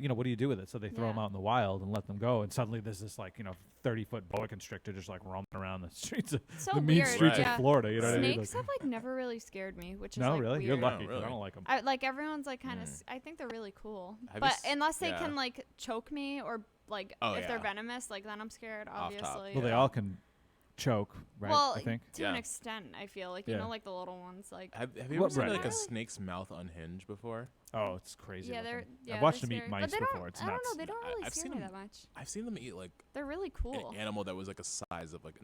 you know, what do you do with it? So they throw them Yeah. out in the wild and let them go. And suddenly there's this, like, you know, 30-foot boa constrictor just like roaming around the streets of So the mean weird. streets yeah. of Florida. You know what I mean? Snakes have like never really scared me, which is No, like really? weird. You're No, lucky. 'cause really. I don't like them. Like everyone's like kind of. Mm. I think they're really cool, Have you but s- unless they yeah. can like choke me or like Oh, if they're yeah. venomous, like then I'm scared. Off top. Obviously. Well, they all can choke, right? Well, I think. to an Yeah. extent, I feel like Yeah. you know, like the little ones, like Have you What ever seen breed? like a Really? snake's mouth unhinge before? Oh, it's crazy. yeah, looking. they're yeah. I've watched they're them eat scary. mice but they before. Don't, It's I don't nuts. know. They don't I- really I've scare seen me them- that much. I've seen them eat like They're really cool. an animal that was like a size of like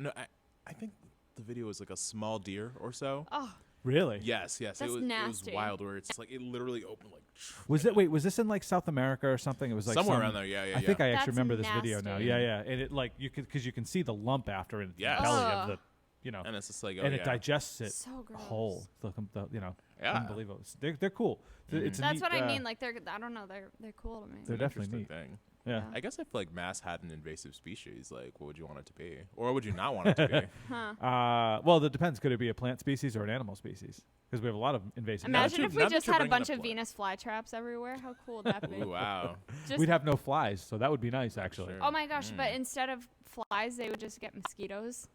I think the video was like a small deer or so. Oh, Really? Yes, That's it was nasty. wild where it's like it literally opened like Was it? Wait, was this in like South America or something? It was like somewhere some- around there. Yeah, yeah, I think I That's actually remember this video now. nasty. Yeah, yeah, and it like you could because you can see the lump after in Yes. the belly of Ugh. the, you know, and it's just like oh, and yeah. it digests it so gross. whole. You know, Yeah. unbelievable. They're cool. It's a That's neat, what I mean. Like they're. I don't know. They're cool to me. They're An definitely interesting neat. thing. Yeah. Yeah. I guess if like Mass had an invasive species, like what would you want it to be, or would you not want it to be? Huh. Well, that depends. Could it be a plant species or an animal species? Because we have a lot of invasive. Imagine you- if now we that just you're had a bringing bunch up of what- Venus flytraps everywhere. How cool would that be? Ooh, wow. Just, We'd have no flies, so that would be nice, actually. Sure. oh my gosh! But Mm. instead of flies, they would just get mosquitoes.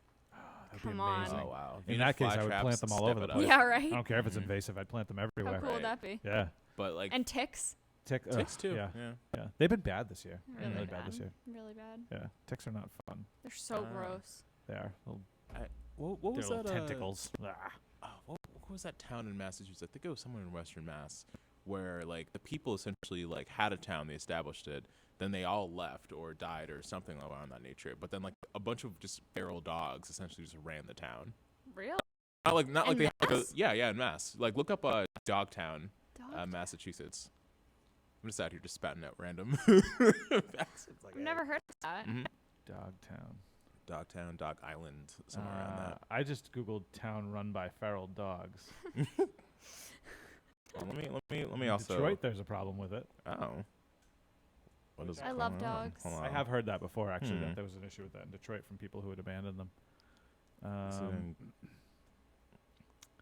That'd be Come on. amazing. Oh wow. In Venus that case, I would flytraps, plant them all step over the it up. place. Yeah, right. I don't care if it's Mhm. invasive. I'd plant them How everywhere. cool would Right. that be? Yeah. But like And ticks. ticks too. Yeah. Yeah. Yeah. They've been bad this year. Really, Really bad. bad this year. Really bad. Yeah. Ticks are not fun. They're so Ah. gross. They are. Little, What they're was little that? tentacles. Ah. What was that town in Massachusetts? I think it was somewhere in Western Mass, where like the people essentially like had a town, they established it, then they all left or died or something around that nature. But then like a bunch of just feral dogs essentially just ran the town. Real Not like In they had, like, Mass? yeah in Mass. Like look up Dogtown, dog. Massachusetts. I'm just out here just spouting out random facts. It's like, I've never heard of that. Mhm. Dogtown. Dogtown, Dog Island, somewhere around that. I just googled town run by feral dogs. Well, let me In also. Detroit, there's a problem with it. Oh. What is I love going on? dogs. Hold I on. have heard that before, actually, Hmm. that there was an issue with that in Detroit from people who had abandoned them. Is it in-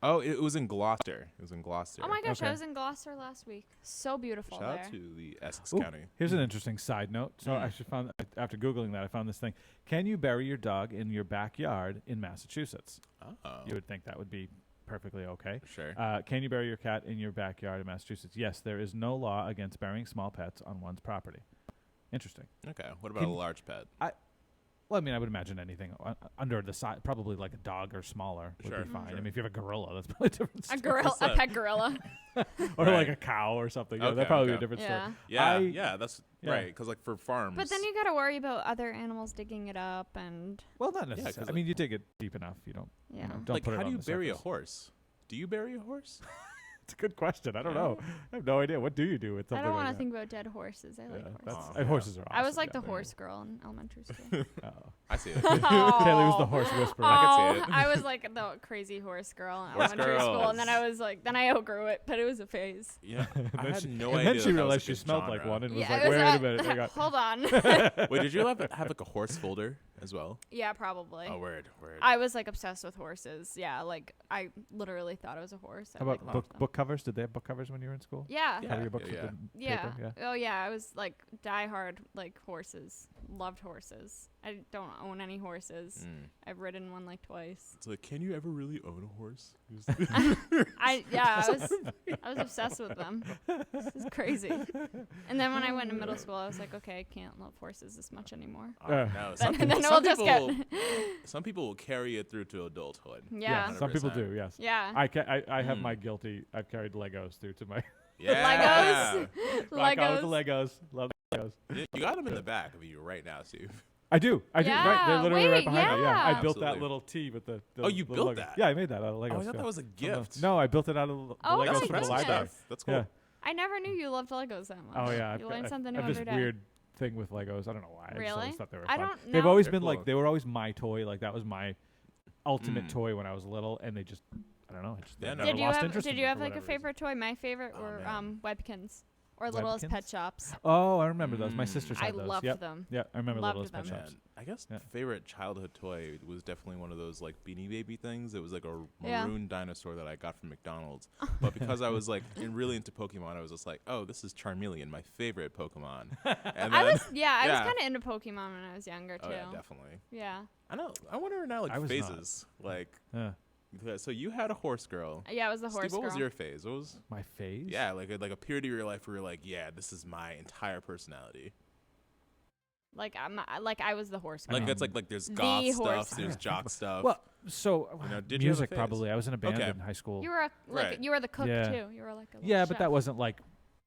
Oh, it was in Gloucester. It was in Gloucester. Oh my gosh, Okay. I was in Gloucester last week. So beautiful Shout there. out to the Essex Ooh, County. Here's an interesting side note. So Mm. I actually found, after Googling that, I found this thing. Can you bury your dog in your backyard in Massachusetts? Oh, You would think that would be perfectly okay. sure. Can you bury your cat in your backyard in Massachusetts? Yes, there is no law against burying small pets on one's property. Interesting. Okay. What about can- a large pet? Well, I mean, I would imagine anything under the size, probably like a dog or smaller would Sure, be fine. sure. I mean, if you have a gorilla, that's probably a different A story. gorilla, a pet gorilla. Or Right. like a cow or something. Yeah, Okay, that'd probably be a okay. different Yeah. story. Yeah, that's yeah. right. Because like for farms, But then you gotta worry about other animals digging it up, and Well, not 'cause, necessarily. I mean, you dig it deep enough. You don't. yeah. You know, don't like put it how do on you the bury a surface. horse? Do you bury a horse? It's a good question. I don't know. I have no idea. What do you do with I something don't like want to that? think about dead horses. I like That's, horses. Yeah. horses are awesome. I was like yeah. the horse girl in elementary school. Oh. I see it. Kaylee was the horse whisperer. I could Oh, see it. I was like the crazy horse girl in Horse elementary school, and then girls. I was like, then I outgrew it, but it was a phase. Yeah, I then had she- no and idea. then she that was realized a she good smelled like genre. one and was Yeah, like, it was wait a minute. I got Hold on. Wait, did you have like a horse folder as well? Yeah, probably. Oh, word. I was like obsessed with horses. Yeah, like I literally thought it was a horse. I, How like, about loved them. book covers? Did they have book covers when you were in school? Yeah. Yeah. Cover your books with yeah. the Yeah. paper? Yeah. Oh yeah, I was like diehard like horses. Loved horses. I don't own any horses. Mm. I've ridden one like twice. It's like, can you ever really own a horse? I was obsessed with them. This is crazy. And then when I went to middle school, I was like, okay, I can't love horses this much anymore. Oh, no. Then we'll just get. Some people will carry it through to adulthood. Yeah. Some people 100%. do. Yes. Yeah. I have Mm. my guilty. I've carried Legos through to my. Yeah. Rock out with the Legos. Legos. Love the Legos. You got them in the back of you right now, Steve. I do. Right. They're Yeah, literally right wait, behind me. Yeah. I yeah. built that Absolutely. little T with the. Oh, you little built logo. that? Yeah, I made that out of Legos. Oh, I thought yeah. that was a gift. No, I built it out of the Oh Legos my from the goodness. library. That's cool. Yeah. I never knew you loved Legos that much. Oh yeah. You learn something I new have this every day. weird thing with Legos. I don't know why. I just Really? always thought they were I fun. don't They've know. always They're been cool. like they were always my toy. Like that was my ultimate Mm. toy when I was little, and they just I don't know. I just Yeah, I no. never Did you lost have interest in Did you them have for like a whatever reason. favorite toy? My favorite Oh, were man. Webkins or Littlest Webkins? Pet Shops. Oh, I remember those. My Mm. sisters I had those. loved Yep. them. Yeah, I remember Loved Littlest Pet them. Shops. Man, I guess Yeah. favorite childhood toy was definitely one of those like Beanie Baby things. It was like a Yeah. maroon dinosaur that I got from McDonald's. But because I was like really into Pokemon, I was just like, oh, this is Charmeleon, my favorite Pokemon. And I then, was I was Yeah. kind of into Pokemon when I was younger too. oh yeah, definitely. Yeah. I know. I wonder now I like was not. phases. Like, Yeah. so you had a horse girl. Yeah, it was the horse Steve, what girl. was your phase? What was? My phase. Yeah, like a period of your life where you're like, yeah, this is my entire personality. Like I was the horse girl. Like mean, it's like there's the goth horse- stuff, there's jock stuff. Well, so You know, did you have a music phase? probably. I was in a band Okay. in high school. You were Right. you were the cook Yeah. too. You were like a little Yeah, but chef. that wasn't like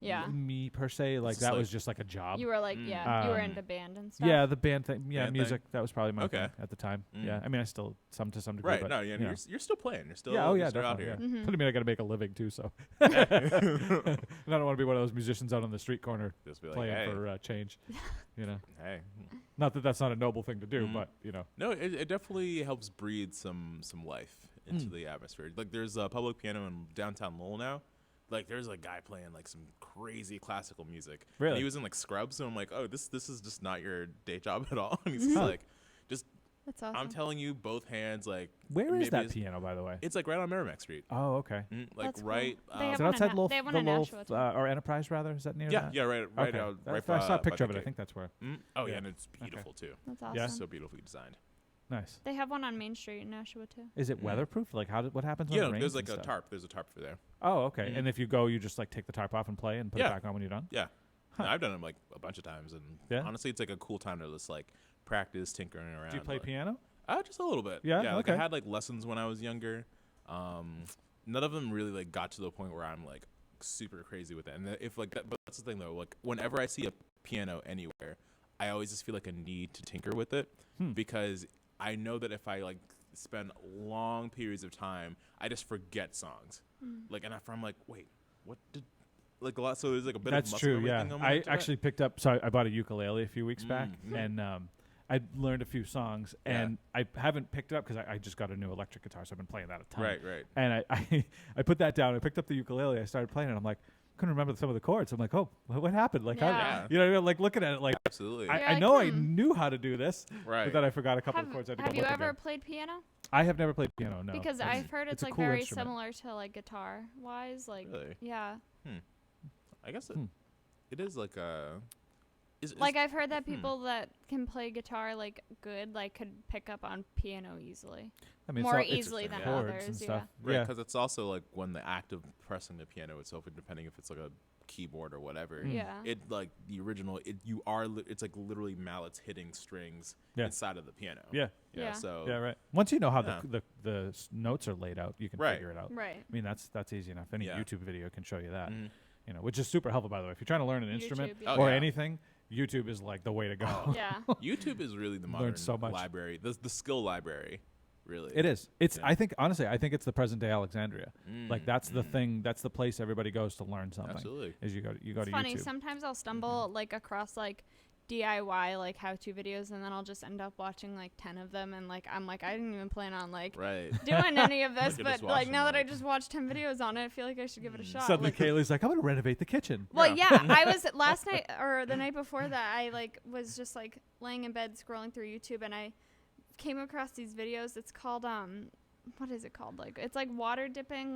Yeah. me per se. Like just that like- was just like a job. You were like Mm. you were Um, into band and stuff. Yeah, the band thing. Yeah, Band music. That was probably my Okay. thing at the time. Mm. Yeah, I mean, I still to some degree. right? But, No, yeah, you know. you're still playing. You're still Yeah, oh yeah, you're still out definitely. here. Yeah. Mhm. But I mean, I got to make a living too, so. And I don't want to be one of those musicians out on the street corner Just be like, playing hey, for change. You know, hey. not that that's not a noble thing to do, Mm. but you know. No, it definitely helps breathe some life into Mm. the atmosphere. Like there's a public piano in downtown Lowell now. Like there's a guy playing like some crazy classical music. And Really? he was in like Scrubs, and I'm like, oh, this is just not your day job at all. And he's just Huh. like, That's awesome. I'm telling you, both hands, like Where is maybe that it's- piano, by the way? It's like right on Merrimack Street. Oh, okay. Like That's cool. right. They Is have it one in outside Na- Lowell, they have one the in Lowell, Nashua, too. or Enterprise rather? Is that near Yeah, that? yeah, right Okay. out. I- Right I saw a by picture of the it. I gate. think that's where. Oh yeah, Yeah. and it's beautiful too. That's Yeah. awesome. So beautifully designed. Nice. They have one on Main Street in Nashua too. Is it Mm. weatherproof? Like, what happens when Yeah, it rains there's like and a stuff? tarp. There's a tarp for there. Oh, okay. Mhm. And if you go, you just like take the tarp off and play and put it Yeah. back on when you're done. Yeah, Huh. And I've done them like a bunch of times, and Yeah? honestly, it's like a cool time to just like practice tinkering around. Do you play like, piano? Just a little bit. Yeah? Like Okay. I had like lessons when I was younger. None of them really like got to the point where I'm like super crazy with it. And if like that, but that's the thing though. Like whenever I see a piano anywhere, I always just feel like a need to tinker with it because I know that if I like spend long periods of time, I just forget songs. Like, and I'm like, wait, what did? Like a lot. So there's like a bit That's of muscle true. memory Yeah, thing going I into it. actually picked up. So I bought a ukulele a few weeks back, Mm. and I learned a few songs, Yeah. and I haven't picked it up because I just got a new electric guitar, so I've been playing that a ton. Right. And I put that down. I picked up the ukulele. I started playing it. I'm like, couldn't remember some of the chords. I'm like, oh, what happened? Like, Yeah. how, you know, like looking at it, like Absolutely. You're I like, know I hmm. knew how to do this, Right. but then I forgot a couple of chords. I had to Have go you look ever again. played piano? I have never played piano. No, Because That's- I've heard it's a like cool very instrument. similar to like guitar wise. Like Really? yeah. I guess Hmm. it is like a. Like I've heard that people that can play guitar like good like could pick up on piano easily. I mean, more it's easily than chords others, and yeah. stuff. Right, Yeah. because it's also like when the act of pressing the piano itself, and depending if it's like a keyboard or whatever. Yeah. It like the original. It's like literally mallets hitting strings inside of the piano. Yeah. Yeah. So Yeah, right. Once you know how the notes are laid out, you can Right. figure it out. Right. I mean, that's easy enough. Any Yeah. YouTube video can show you that. Mhm. You know, which is super helpful, by the way. If you're trying to learn an instrument YouTube, yeah. Oh, or yeah. anything, YouTube is like the way to go. Yeah. YouTube is really the Learned modern so much. library. The skill library, really. It is. It's. Yeah. I think honestly, I think it's the present day Alexandria. Like that's the Mm. thing. That's the place everybody goes to learn something. Absolutely. Is you go It's to funny. YouTube. Sometimes I'll stumble like across like DIY like how-to videos, and then I'll just end up watching like 10 of them, and like I'm like I didn't even plan on like Right. doing any of this, You're but just like watching, now that I like- just watched 10 videos on it, I feel like I should give it a shot. Suddenly, Like, Kaylee's like, I'm gonna renovate the kitchen. well, Yeah. yeah, I was last night or the night before that. I like was just like laying in bed scrolling through YouTube, and I came across these videos. It's called what is it called? Like it's like water dipping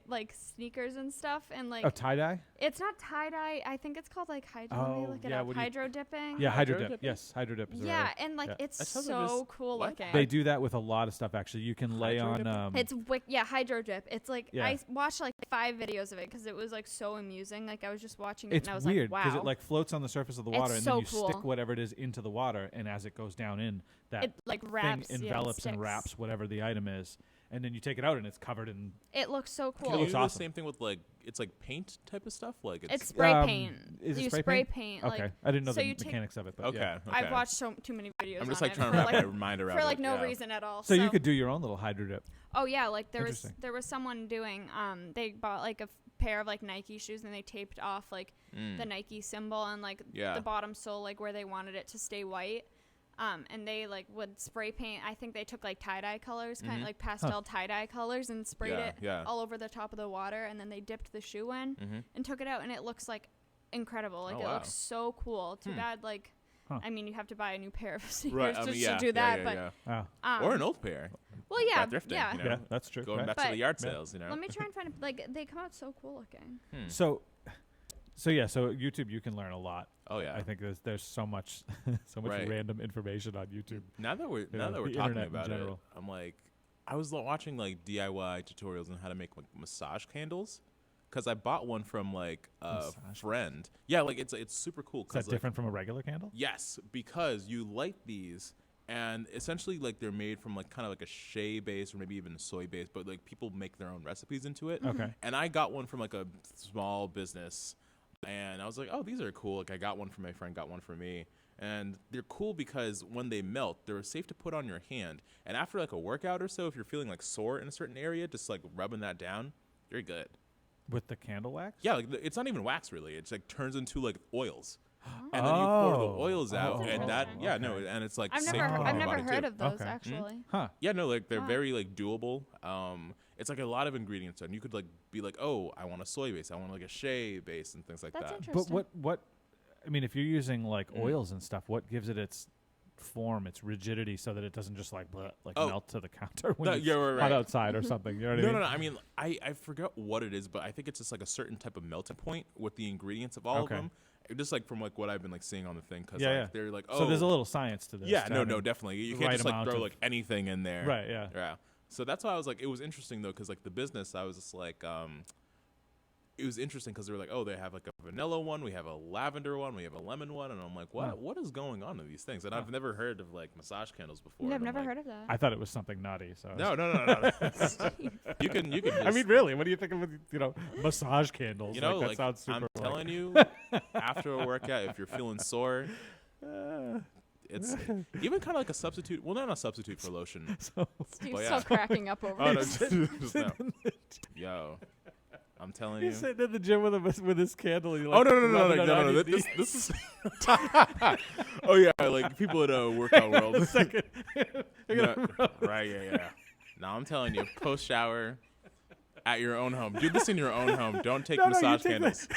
like sneakers and stuff, and like Oh, tie dye. it's not tie dye. I think it's called like hydro. Let me Oh, look it yeah, up. what do you- Hydro dipping. Yeah, hydro Hydro dip. dipping? Yes, hydro dip. Is the Yeah, right and like Yeah. it's That sounds so like cool what? looking. They do that with a lot of stuff. Actually, you can lay Hydro on. dipping? It's hydro dip. It's like Yeah. I watched like 5 videos of it because it was like so amusing. Like I was just watching it It's and I was weird like, because wow. it like floats on the surface of the It's water, and so then you cool. stick whatever it is into the water, and as it goes down in, that it like wraps, thing yeah, envelops and sticks. wraps whatever the item is, and then you take it out, and it's covered in. It looks so Can cool. It you looks do awesome. the same thing with like it's like paint type of stuff? Like It's spray Um, paint. is it you spray paint? Like, Okay, I didn't know so the you take- mechanics of it, but okay. yeah. Okay. I've watched too many videos. I'm just on like it trying for, to wrap like, my mind around for like it. no yeah. reason at all. So you could do your own little hydro dip. Oh yeah, like there was Interesting. someone doing they bought like a pair of like Nike shoes, and they taped off like the Nike symbol and like Yeah. the bottom sole like where they wanted it to stay white. And they like would spray paint. I think they took like tie-dye colors, kind of like pastel tie-dye colors, and sprayed Yeah, it yeah. all over the top of the water, and then they dipped the shoe in and took it out, and it looks like incredible. Like Oh, it wow. looks so cool. Too bad like I mean you have to buy a new pair of sneakers Right. I just mean, yeah, to do that, yeah, but yeah. Oh, Or an old pair. well yeah, By thrifting, yeah. you know? yeah, that's true. Going right? back to But- the yard Yeah. sales, you know. Let me try and find it. Like they come out so cool looking. So YouTube, you can learn a lot. Oh yeah. I think there's so much Right. random information on YouTube. Now that we're know, talking the internet in about it, general. I'm like, I was watching like DIY tutorials on how to make like, massage candles, because I bought one from like a Massage friend. Yeah, like it's super cool. Is that 'cause, like, different from a regular candle? Yes, because you light these, and essentially like they're made from like kind of like a shea base or maybe even soy base, but like people make their own recipes into it. Okay. And I got one from like a small business, and I was like, oh, these are cool. Like I got one for my friend, got one for me. And they're cool because when they melt, they're safe to put on your hand. And after like a workout or so, if you're feeling like sore in a certain area, just like rubbing that down, you're good. With the candle wax? Yeah, like it's not even wax really. It's like turns into like oils. And then you pour the oils out, Oh, and that, interesting. yeah, no, and it's like I've safe never to put on I've your never body, heard too. of those Okay. actually. Huh. Yeah, no, like they're Wow. very like doable. It's like a lot of ingredients, and you could like be like, oh, I want a soy base, I want like a shea base, and things like That's that. interesting. But what? I mean, if you're using like Mm. oils and stuff, what gives it its form, its rigidity, so that it doesn't just like Oh. melt to the counter when No, it's yeah, right, hot right. outside or something? You know what I No, mean? no, no. I mean, I forgot what it is, but I think it's just like a certain type of melting point with the ingredients of all Okay. of them. Just like from like what I've been like seeing on the thing, because Yeah, like, yeah. they're like, oh, So there's a little science to this. yeah, to no, having- definitely. You the can't right just like amount throw of- like anything in there. Right. Yeah. Yeah. So that's why I was like, it was interesting though, because like the business, I was just like, it was interesting because they were like, oh, they have like a vanilla one, we have a lavender one, we have a lemon one, and I'm like, what? Huh. What is going on in these things? And I've never heard of like massage candles before. Yeah, I've and I'm never like, heard of that. I thought it was something nutty. So No. You can. Just, I mean, really, what do you think of massage candles? you know, that like sounds super. I'm telling you, after a workout, if you're feeling sore, it's even kind of like a substitute. Well, not a substitute for lotion. so Steve's Well, still yeah. cracking up over Oh no, this. just now. Yo, I'm telling you. He's sitting in the gym with his candle. He, Oh like, no! rubbing it on his This, knee. this is. Oh yeah, like people in a workout world. A second. No, right? Yeah. Now I'm telling you, post shower, at your own home. Do this in your own home. Don't take No, you massage take candles.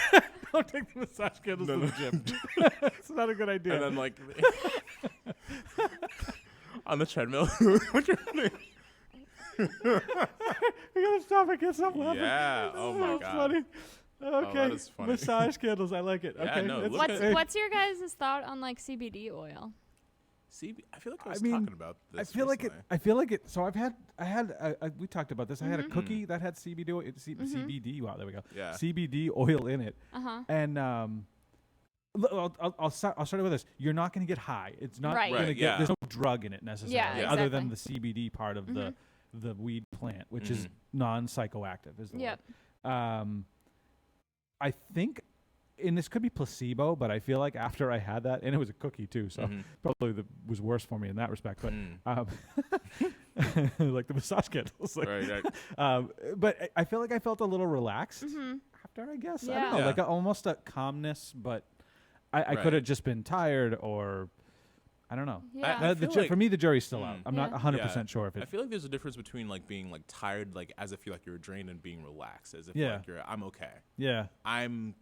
Don't take the massage candles No, to no. the gym. It's not a good idea. And then like on the treadmill. What you're doing? We gotta stop it. Get stop laughing. Yeah. Oh my That's god. funny. Okay. that is funny. Massage candles. I like it. Yeah, Okay. no, it's- look What's at- what's your guys' thought on like CBD oil? I feel like I was talking about this. I feel recently. like it. So we talked about this. I had a cookie that had CBD. Wow, there we go. Yeah. CBD oil in it. And I'll start with this. You're not going to get high. It's not Right. going to Right, get. yeah. There's no drug in it necessarily, Yeah, other than the exactly. CBD part of the weed plant, which is non-psychoactive. Is the Yep. word. I think, and this could be placebo, but I feel like after I had that, and it was a cookie too, so probably was worse for me in that respect. But like the massage candles, like, Right. but I feel like I felt a little relaxed after. I guess I don't know, Yeah. like almost a calmness, but I could have just been tired, or I don't know. Yeah. I feel like- For me, the jury's still out. I'm not Yeah. 100% sure if I it. feel like there's a difference between like being like tired, like as if you're drained, and being relaxed, as if Yeah. like I'm okay. Yeah. I'm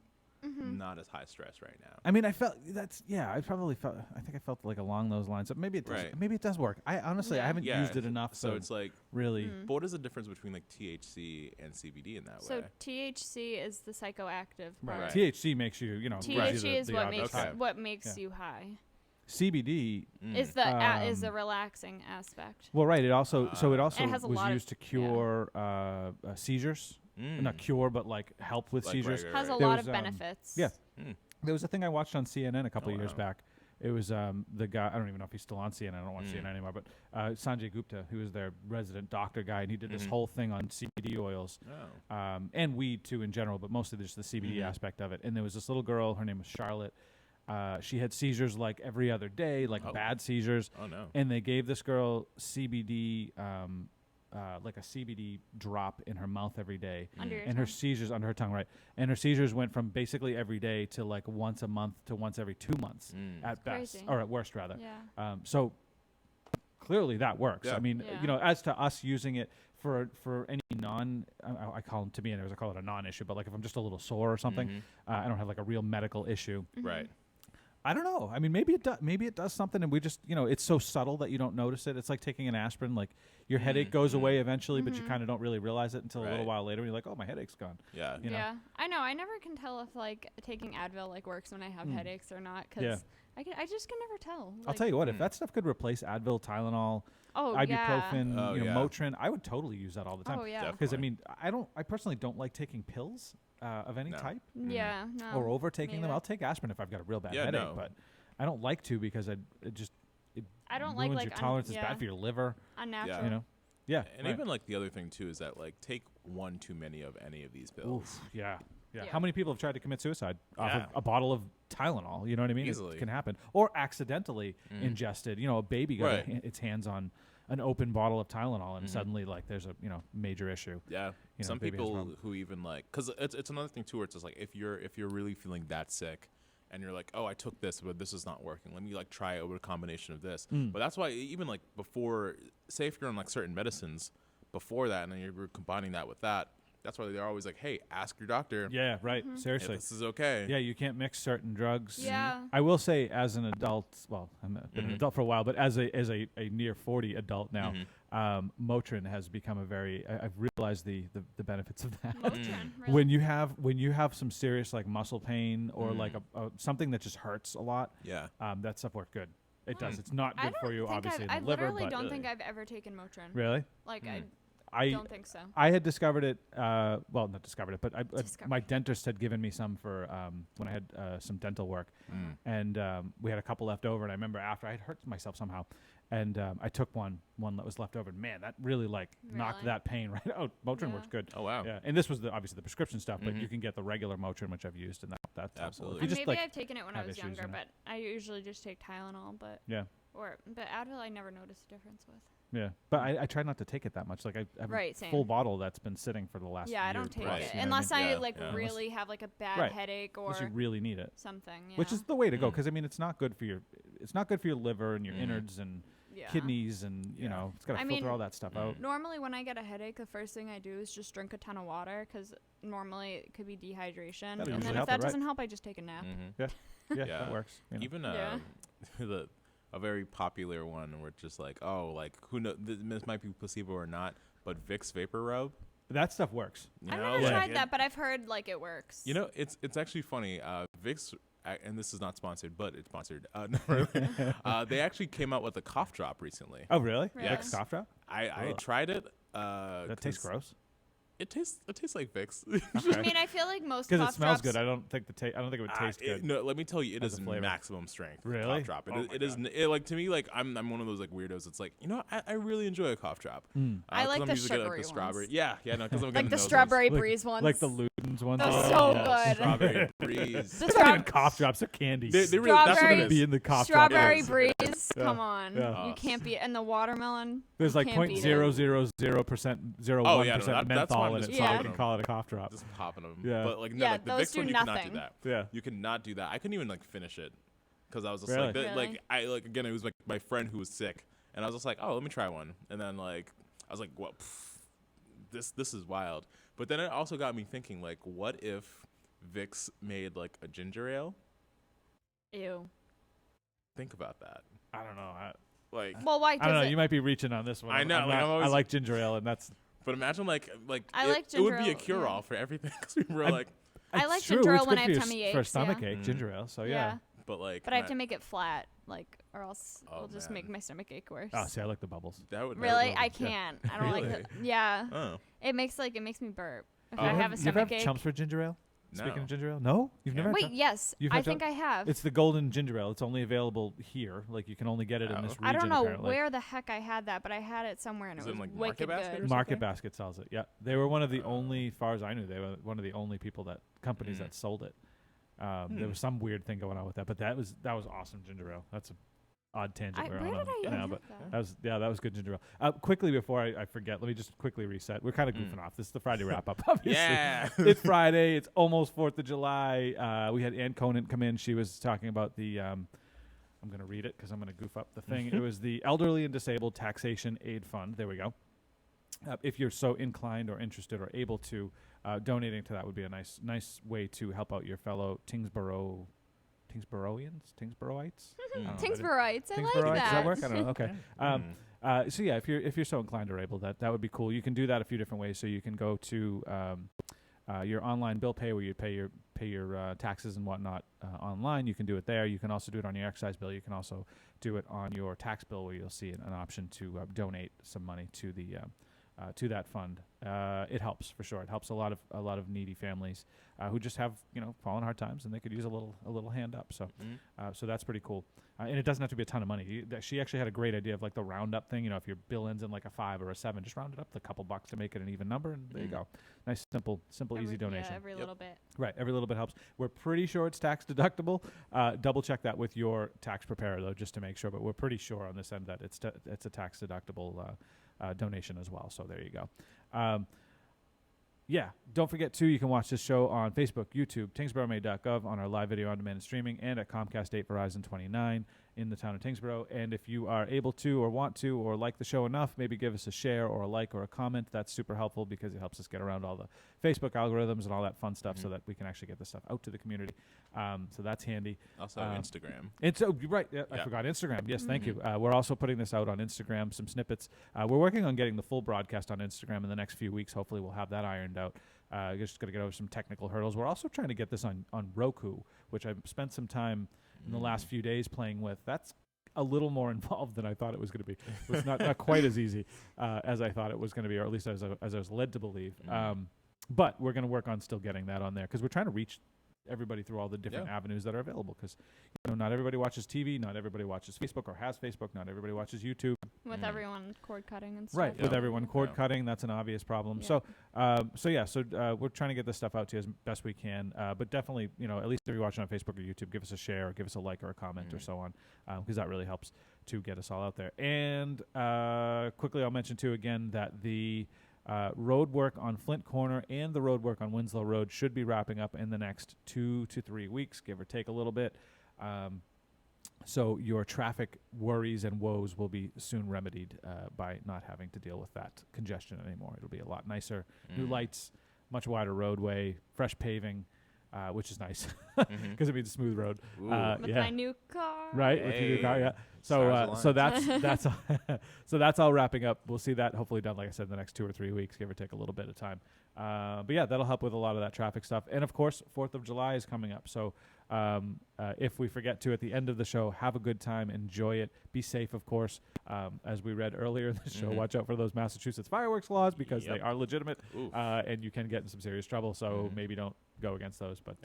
not as high stress right now. I mean, I felt I probably felt. I think I felt like along those lines. So maybe it does. Right. Maybe it does work. I honestly, I Yeah. haven't used it enough. So to it's like, really. but what is the difference between like THC and CBD in that So way? THC is the psychoactive part. Right. THC makes you, gives you THC is the what obvious makes high. what makes Yeah. you high. CBD. Is the relaxing aspect. Well, right. It also it also It has a was lot of- used to cure seizures. Not cure, but like help with Like, seizures. right, Has a There lot was, of benefits. Yeah. There was a thing I watched on CNN a couple Oh, of years wow. back. It was the guy, I don't even know if he's still on CNN. I don't watch CNN anymore, but Sanjay Gupta, who was their resident doctor guy, and he did this whole thing on CBD oils and weed too in general, but mostly just the CBD aspect of it. And there was this little girl, her name was Charlotte. She had seizures like every other day, like bad seizures. Oh no. And they gave this girl CBD, like a CBD drop in her mouth every day. Under your And her tongue. seizures, under her tongue, right. And her seizures went from basically every day to like once a month to once every 2 months at best, crazy. or at worst rather. Yeah. So clearly that works. Yeah. I mean, Yeah. as to us using it for any I call them, to me anyways, I call it a non-issue, but like if I'm just a little sore or something, I don't have like a real medical issue. Right. I don't know. I mean, maybe it does something, and we just, it's so subtle that you don't notice it. It's like taking an aspirin. Like your headache goes away eventually, but you kind of don't really realize it until a little Right. while later. And you're like, oh, my headache's gone. Yeah. You know? Yeah, I know. I never can tell if like taking Advil like works when I have headaches or not, because Yeah. I just can never tell. I'll tell you what, if that stuff could replace Advil, Tylenol, Oh ibuprofen, Oh, yeah. Motrin, I would totally use that all the time. Oh yeah. Because I mean, I personally don't like taking pills of any No. type Yeah. No. or overtaking them. neither. I'll take aspirin if I've got a real bad Yeah, headache, no. but I don't like to because it I don't like ruins your tolerance. It's yeah, bad for your liver. unnatural. You know. Yeah. And right. even like the other thing too is that like take one too many of any of these pills. Oof, yeah. Yeah. How many people have tried to commit suicide off Yeah. of a bottle of Tylenol? You know what I mean? Easily. It can happen. Or accidentally ingested. A baby got Right. its hands on an open bottle of Tylenol, and suddenly, like, there's a major issue. Yeah. Some baby has a people problem. who even like, because it's another thing too, where it's just like if you're really feeling that sick, and you're like, oh, I took this, but this is not working. Let me like try it with a combination of this. But that's why even like before, say if you're on like certain medicines before that, and then you're combining that with that, that's why they're always like, hey, ask your doctor Yeah, right. if Seriously. this is okay. Yeah, you can't mix certain drugs. Yeah. I will say, as an adult, well, I've been an adult for a while, but as a near 40 adult now, Motrin has become I've realized the benefits of that. Motrin, really? When you have some serious like muscle pain or like a something that just hurts a lot, Yeah. that stuff works good. It does. It's not I good for don't you, think obviously, I in the liver, literally but don't think I've ever taken Motrin. really, Like I don't think so. I had discovered it. Well, not discovered it, but Discovered. my dentist had given me some for when I had some dental work, and we had a couple left over. And I remember after I had hurt myself somehow, and I took one that was left over. And man, that really knocked Really? that pain right out. Motrin Yeah. works good. Oh wow. Yeah, and this was obviously the prescription stuff, but you can get the regular Motrin, which I've used, and that's helpful. Absolutely. If you And just maybe like, I've taken it when I have was issues, younger, you know. but I usually just take Tylenol. But yeah, Advil, I never noticed a difference with. yeah, but I try not to take it that much. Like I have Right, a same. full bottle that's been sitting for the last Yeah, I year don't take plus, it you know what unless I mean? I Yeah, like yeah. really have like a bad Right. headache or Unless you really need it. something. Yeah. Which is the way to go, because I mean it's not good for your liver and your innards and Yeah. kidneys, and you know it's got to I filter mean, all that stuff out. Normally, when I get a headache, the first thing I do is just drink a ton of water, because normally it could be dehydration. That'll And usually then help if it, that right. doesn't help, I just take a nap. Yeah, Yeah. that works. You know. Even Yeah. a very popular one where it's just like, oh, like who knows, this might be placebo or not, but Vicks Vapor Rub. That stuff works. You I've know, never like, tried that, but I've heard like it works. You know, it's actually funny. Vicks and this is not sponsored, but it's sponsored. No, really. They actually came out with a cough drop recently. Oh, really? Really? Vicks cough drop? I Ugh. tried it. That tastes gross. It tastes like Vicks. I mean, I feel like most Because cough it smells drops. good. I don't think it would taste good. No, let me tell you, it as is a flavor. maximum strength. Really? Cough drop. Oh my It is like, to me, like I'm one of those like weirdos. It's like, I really enjoy a cough drop. I like 'cause I'm the usually good at, sugary the strawberry. ones. Yeah, no, because I'm Like getting the those strawberry Like- breeze ones. Like the Luden's ones. Those Oh, so yeah. good. Strawberry breeze. The They're not even straw- cough drops. They're candies. They really, that's what Strawberry- it be is. in the cough drop. Strawberry is. breeze. Yeah. Come on. Yeah. You can't beat and the watermelon. There's you like can't beat it. 0.000% 0.1% Oh, yeah, no, that's menthol why I'm in it, just so I popping can them. call it a cough drop. Just popping them. Yeah. But like no, Yeah, like the those Vicks do one, you cannot nothing. do that. Yeah. You cannot do that. I couldn't even like finish it because I was just Really? like, Really? like I like again, it was like my friend who was sick, and I was just like, oh, let me try one, and then like I was like, what? This is wild. But then it also got me thinking, like, what if Vicks made like a ginger ale? Ew. Think about that. I don't know. Like, Well, why I don't know. does it? You might be reaching on this one. I know, I'm like, not- I'm always- I like ginger ale, and that's but imagine like I it, like it would ginger be a ale, cure-all yeah. for everything because we were I- like, I it's like true, ginger it's ale when good I for have your tummy for a aches, stomach yeah. ache. Ginger ale. So yeah. but like, But I have to make it flat, like, or else Oh, it'll just make man. my stomach ache worse. Oh, see, I like the bubbles. that would Really? That I would, can't. I don't like Really? it. Yeah. oh It makes me burp if Oh. I have a You ever stomach have ache. Chelmsford ginger ale? no. Speaking of ginger ale, no, you've never. Had Wait, Chel- yes. You've I had think I have. It's the golden ginger ale. It's only available here. Like you can only get it in Oh. this region. I don't know apparently. where the heck I had that, but I had it somewhere and Is it it was in, like, wicked Market Basket good. or Market something? Basket sells it. Yeah, they were one of the only, far as I knew, they were one of the only companies Mm. that sold it. There was some weird thing going on with that, but that was awesome ginger ale. That's an odd tangent we're Where on did I now, have but that? that was good ginger ale. Quickly before I forget, let me just quickly reset. We're kind of goofing off. This is the Friday wrap up, obviously. Yeah. It's Friday. It's almost 4th of July. We had Ann Conant come in. She was talking about the. I'm going to read it because I'm going to goof up the thing. It was the Elderly and Disabled Taxation Aid Fund. There we go. If you're so inclined or interested or able to, donating to that would be a nice way to help out your fellow Tyngsboroughians, Tyngsboroughites. Tyngsboroughites. I like Tyngsboroughites, that. does that work? I don't know. Okay. Mm. So yeah, if you're so inclined or able, that would be cool. You can do that a few different ways. So you can go to your online bill pay where you pay your taxes and whatnot online. You can do it there. You can also do it on your excise bill. You can also do it on your tax bill where you'll see an option to donate some money to the to that fund. It helps for sure. It helps a lot of needy families who just have fallen hard times and they could use a little hand up. So so that's pretty cool. And it doesn't have to be a ton of money. She actually had a great idea of like the roundup thing. If your bill ends in like a 5 or a 7, just round it up a couple bucks to make it an even number, and there you go. Nice, simple, easy donation. Yeah, every little bit. Right, every little bit helps. We're pretty sure it's tax deductible. Double check that with your tax preparer though, just to make sure. But we're pretty sure on this end that it's a tax deductible donation as well. So there you go. Yeah, don't forget too, you can watch this show on Facebook, YouTube, tyngsboroughmaid.gov, on our live video on demand and streaming, and at Comcast 8 Verizon 29 in the town of Tyngsborough. And if you are able to or want to or like the show enough, maybe give us a share or a like or a comment. That's super helpful because it helps us get around all the Facebook algorithms and all that fun stuff so that we can actually get this stuff out to the community. So that's handy. Also Instagram. You're right. Yeah, I Yeah. forgot Instagram. Yes, thank you. We're also putting this out on Instagram, some snippets. We're working on getting the full broadcast on Instagram in the next few weeks. Hopefully we'll have that ironed out. Just got to get over some technical hurdles. We're also trying to get this on Roku, which I've spent some time in the last few days playing with. That's a little more involved than I thought it was going to be. It's not quite as easy as I thought it was going to be, or at least as I was led to believe. But we're going to work on still getting that on there because we're trying to reach everybody through all the different avenues that are available because not everybody watches TV, not everybody watches Facebook or has Facebook, not everybody watches YouTube. With everyone cord cutting and stuff. Right, with Yeah. everyone cord cutting, that's an obvious problem. Yeah. So we're trying to get this stuff out to you as best we can. But definitely, at least if you're watching on Facebook or YouTube, give us a share, or give us a like or a comment or so on, because that really helps to get us all out there. And quickly, I'll mention too again that the road work on Flint Corner and the road work on Winslow Road should be wrapping up in the next 2 to 3 weeks, give or take a little bit. So your traffic worries and woes will be soon remedied by not having to deal with that congestion anymore. It'll be a lot nicer. New lights, much wider roadway, fresh paving, which is nice because it means a smooth road. With my new car. Right, with your new car, yeah. Stars So that's so that's all wrapping up. We'll see that hopefully done, like I said, in the next 2 or 3 weeks, give or take a little bit of time. But yeah, that'll help with a lot of that traffic stuff. And of course, 4th of July is coming up. So If we forget to at the end of the show, have a good time, enjoy it, be safe, of course. As we read earlier in the show, watch out for those Massachusetts fireworks laws because they are legitimate, and you can get in some serious trouble. So maybe don't go against those. But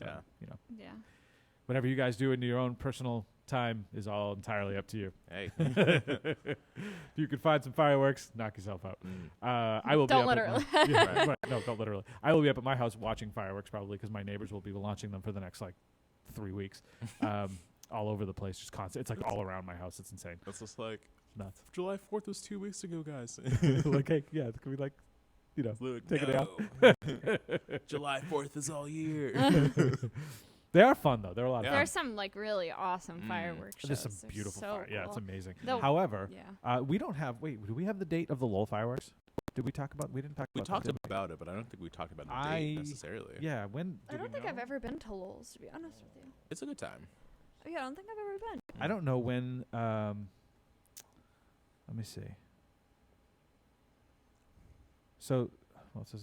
you know, whatever you guys do in your own personal time is all entirely up to you. Hey, If you can find some fireworks, knock yourself out. I will Don't be literally. up at my, right, no, don't literally. I will be up at my house watching fireworks probably because my neighbors will be launching them for the next like 3 weeks, all over the place, just constant. It's like all around my house. It's insane. it's just like Nuts. July 4th was 2 weeks ago, guys. Like, hey, yeah, it's gonna be like, you know, take it out. July 4th is all year. They are fun though. They're a lot of Yeah. fun. There's some like really awesome fireworks shows. There's some They're beautiful so fire. Yeah, it's cool. amazing. The- However, Yeah. we don't have. Wait, do we have the date of the Lowell fireworks? Did we talk about? We didn't talk We about. talked that, did about it, but I don't think we talked about the I- date necessarily. we? Yeah. When? I do don't we think know? I've ever been to Lowell's, to be honest with you. It's a good time. Yeah, I don't think I've ever been. I don't know when. Let me see. So, well, it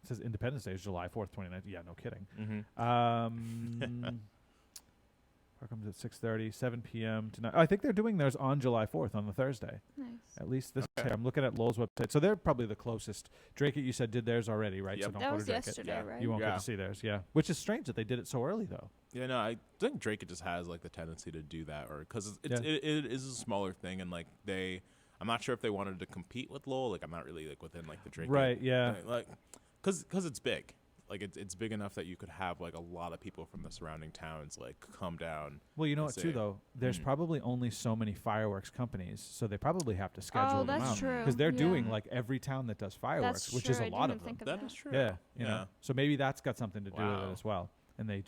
says Independence Day is July 4th, 2019. Yeah, no kidding. Park comes at 6:30, 7 p.m. tonight. I think they're doing theirs on July 4th on the Thursday. Nice. At least this. Okay. I'm looking at Lowell's website, so they're probably the closest. Drake, you said did theirs already, right? Yep. So don't That go was to Drake. yesterday, Yeah. right? You won't get Yeah. to see theirs, yeah. Which is strange that they did it so early, though. Yeah, no, I think Drake just has like the tendency to do that, or because Yeah. it is a smaller thing, and like I'm not sure if they wanted to compete with Lowell. Like I'm not really like within like the Drake. Right, yeah. Like, because it's big. Like it's big enough that you could have like a lot of people from the surrounding towns like come down. Well, you know and what, too, say, though? There's probably only so many fireworks companies, so they probably have to schedule Oh, them that's out. true. Because they're Yeah. doing like every town that does fireworks, That's which true. is a I lot didn't of them. think of That is true. Yeah, you know. Yeah. So maybe that's got something to do with it Wow. as well. And they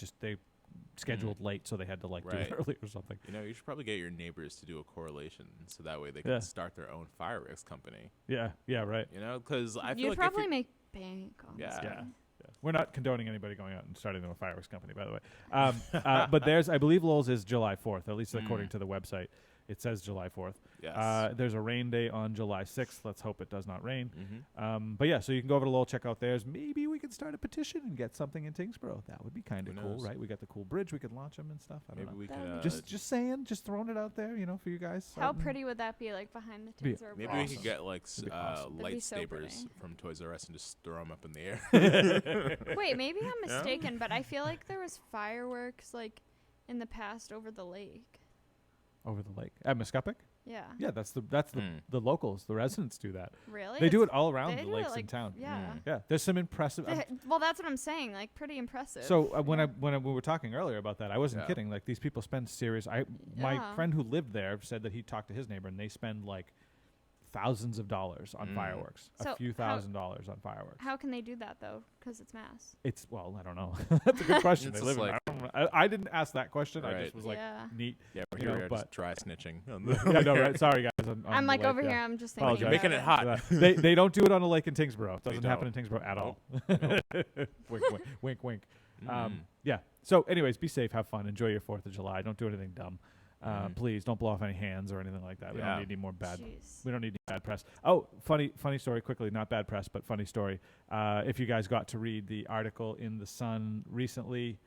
scheduled late, so they had to like do Right. it early or something. You know, you should probably get your neighbors to do a correlation, so that way they Yeah. can start their own fireworks company. Yeah, right. You know, because I feel You'd like probably if make bank on Yeah. this. Yeah. one. We're not condoning anybody going out and starting a fireworks company, by the way. But I believe Lowell's is July 4th, at least according to the website. It says July 4th. yes. There's a rain day on July 6th. Let's hope it does not rain. Mm-hmm. But yeah, so you can go over to Lowell, check out theirs. Maybe we could start a petition and get something in Tyngsborough. That would be kind of Who cool, knows? right? We got the cool bridge. We could launch them and stuff. I don't Maybe know. we That'd could be Just saying, just throwing it out there, for you guys. How out in- pretty would that be, like behind the Be Tyngsborough maybe Bridge? we could get like That'd be awesome. That'd be so lightsabers pretty. from Toys R Us and just throw them up in the air. Wait, maybe I'm Yeah? mistaken, but I feel like there was fireworks like in the past over the lake. over the lake at Muscuppick. Yeah. Yeah, that's the Hmm. the locals, the residents do that. Really? They do It's- it all around they the do it, lakes in like, town. Yeah. Yeah, there's some impressive. Well, that's what I'm saying. Like, pretty impressive. So when Yeah. we were talking earlier about that, I wasn't Yeah. kidding. Like these people spend serious. My Yeah. friend who lived there said that he talked to his neighbor, and they spend like thousands of dollars on fireworks, So a few how- $1,000s on fireworks. How can they do that though? Because it's mass. It's I don't know. That's a good question. It's They just live in. like- I didn't ask that question. I Right. just was like Yeah. neat. Yeah, we're You here know, we are but- just dry snitching. Yeah, no, right. Sorry guys. On I'm the like lake, over yeah. here. I'm just thinking. Apologize. You're making it hot. They don't do it on a lake in Tyngsborough. It They doesn't happen in don't. Tyngsborough at all. Nope. Wink, wink. Mm. Yeah. So, anyways, be safe, have fun, enjoy your 4th of July. Don't do anything dumb. Mhm. Please don't blow off any hands or anything like that. We Yeah. don't need any more bad. Jeez. We don't need any bad press. Oh, funny story. Quickly, not bad press, but funny story. If you guys got to read the article in the Sun recently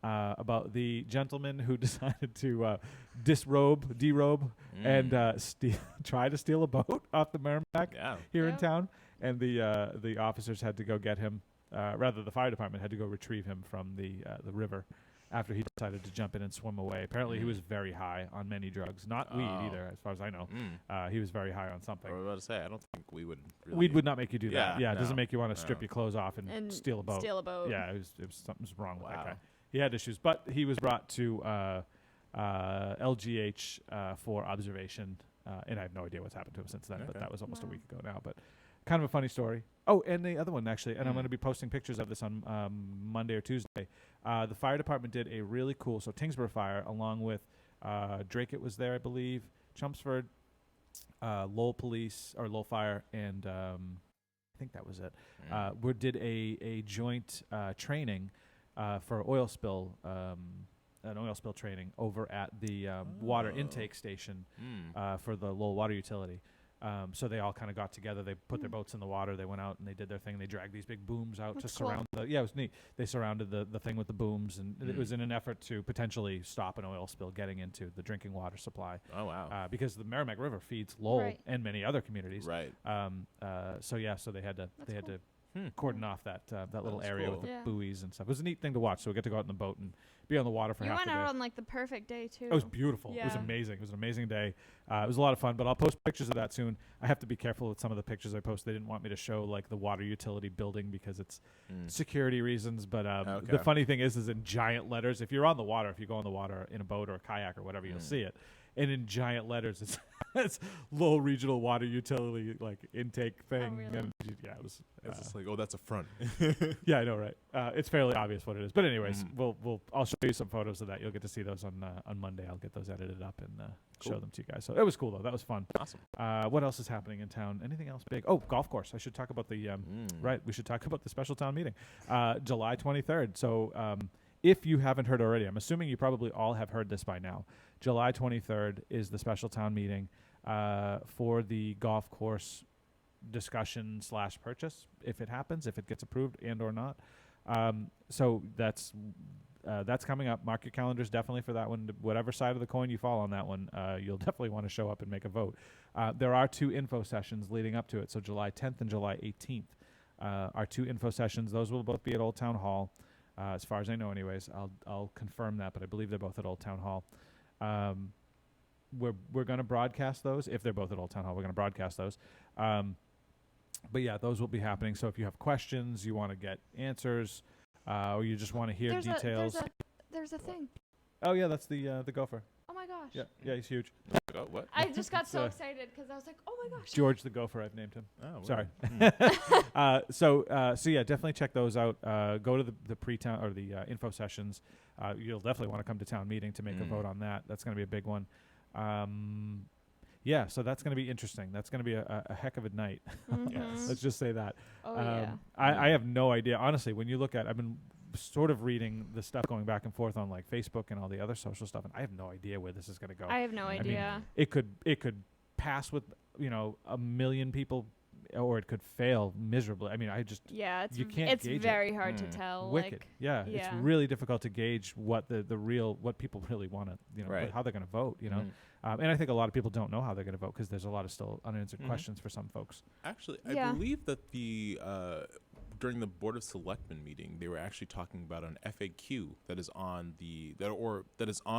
about the gentleman who decided to derobe, and try to steal a boat off the Merrimack Yeah. here in Yep. town, and the officers had to go get him. Rather, the fire department had to go retrieve him from the river after he decided to jump in and swim away. Apparently, he was very high on many drugs, not weed Oh. either, as far as I know. Mm. He was very high on something. I was about to say, I don't think we would. Really Weed would not make you do that. Yeah, Yeah, it doesn't no, make you want to strip no. your clothes off and steal a boat. Steal a boat. Yeah, it was something's wrong with that Wow. guy. He had issues, but he was brought to LGH for observation, and I have no idea what's happened to him since then. But Okay. that was almost a Wow. week ago now. But kind of a funny story. Oh, and the other one actually, and I'm Mm. going to be posting pictures of this on Monday or Tuesday. The fire department did a really cool. So Tyngsborough Fire, along with Drake, was there, I believe, Chelmsford, Lowell Police or Lowell Fire, and I think that was it. Mm. We did a joint training for oil spill, an oil spill training over at the water Oh. intake station Mm. for the Lowell Water Utility. So they all kind of got together. They put their boats in the water. They went out and they did their thing. They dragged these big booms out That's to cool. surround the. Yeah, it was neat. They surrounded the thing with the booms, and it was in an effort to potentially stop an oil spill getting into the drinking water supply. Oh wow. Because the Merrimack River feeds Lowell Right. and many other communities. Right. So they had to That's cool. cordon off that little That's area cool. with the Yeah. buoys and stuff. It was a neat thing to watch. So we get to go out in the boat and be on the water for You half went the day. out on like the perfect day too. It was beautiful. It was Yeah. amazing. It was an amazing day. It was a lot of fun, but I'll post pictures of that soon. I have to be careful with some of the pictures I post. They didn't want me to show like the water utility building because it's security reasons. But Okay. the funny thing is in giant letters, if you're on the water, if you go on the water in a boat or a kayak or whatever, you'll see it. And in giant letters, it's Lowell Regional Water Utility like intake thing. really? And yeah, it was. It's just like, oh, that's a front. Yeah, I know, right? It's fairly obvious what it is. But anyways, I'll show you some photos of that. You'll get to see those on Monday. I'll get those edited up and show them to you guys. So it was cool though. That was fun. Awesome. What else is happening in town? Anything else big? Oh, golf course. I should talk about the right. We should talk about the special town meeting, July 23rd. So if you haven't heard already, I'm assuming you probably all have heard this by now. July 23rd is the special town meeting for the golf course discussion / purchase, if it happens, if it gets approved and or not. So that's coming up. Mark your calendars definitely for that one. Whatever side of the coin you fall on that one, you'll definitely want to show up and make a vote. There are 2 info sessions leading up to it. So July 10th and July 18th are 2 info sessions. Those will both be at Old Town Hall. As far as I know anyways. I'll confirm that, but I believe they're both at Old Town Hall. We're going to broadcast those. If they're both at Old Town Hall, we're going to broadcast those. But yeah, those will be happening. So if you have questions, you want to get answers, or you just want to hear details. There's a thing. Oh yeah, that's the gopher. Oh my gosh. Yeah, he's huge. Oh, what? I just got so It's, excited because I was like, oh my gosh. George the gopher, I've named him. Oh, Sorry. wow. So yeah, definitely check those out. Go to the pre-town or the info sessions. You'll definitely want to come to town meeting to make a vote on that. That's going to be a big one. Yeah, so that's going to be interesting. That's going to be a heck of a night. Mhm. Let's just say that. Oh yeah. I have no idea. Honestly, when you look at, I've been sort of reading the stuff going back and forth on like Facebook and all the other social stuff, and I have no idea where this is going to go. I have no mean, idea. It could pass with 1 million people, or it could fail miserably. I mean, Yeah, you can't it's gauge it. very hard to tell. wicked. Like, Yeah, it's yeah. really difficult to gauge what what people really want to, Right. how they're going to vote. And I think a lot of people don't know how they're going to vote because there's a lot of still unanswered questions for some folks. Actually, Yeah. I believe that the during the Board of Selectmen meeting, they were actually talking about an FAQ that is on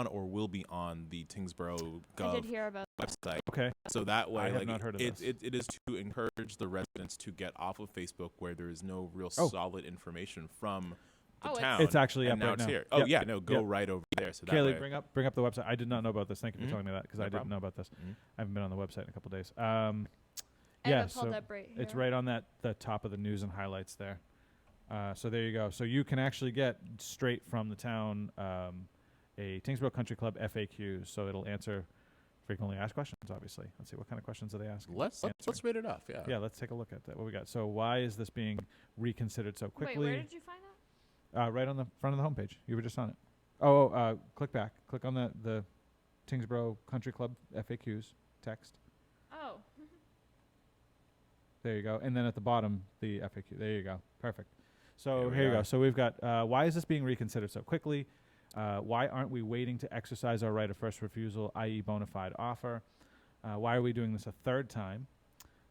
or will be on the Tyngsborough I did Gov hear about. website. Okay. So that way, I have like not heard of it, this. it is to encourage the residents to get off of Facebook where there is no real Oh. solid information from the Oh, it's- town. It's actually and up now right it's now. here. Oh Yep. yeah, no, go Yep. right over there. So that Kaylee, way, bring up the website. I did not know about this. Thank you for telling me that because No I didn't problem. know about this. Mhm. I haven't been on the website in a couple days. I have Yeah, it pulled so up right here. it's right on the top of the news and highlights there. So there you go. So you can actually get straight from the town a Tyngsborough Country Club FAQ. So it'll answer frequently asked questions. Obviously, let's see what kind of questions are they asking. let's rate it off. Yeah. Yeah, let's take a look at that. What we got? So why is this being reconsidered so Wait, quickly? where did you find that? Right on the front of the homepage. You were just on it. Oh, click back. Click on the Tyngsborough Country Club FAQs text. Oh. There you go. And then at the bottom, the FAQ. There you go. Perfect. So There we here you are. go. So we've got why is this being reconsidered so quickly? Why aren't we waiting to exercise our right of first refusal, i.e. bona fide offer? Why are we doing this a third time?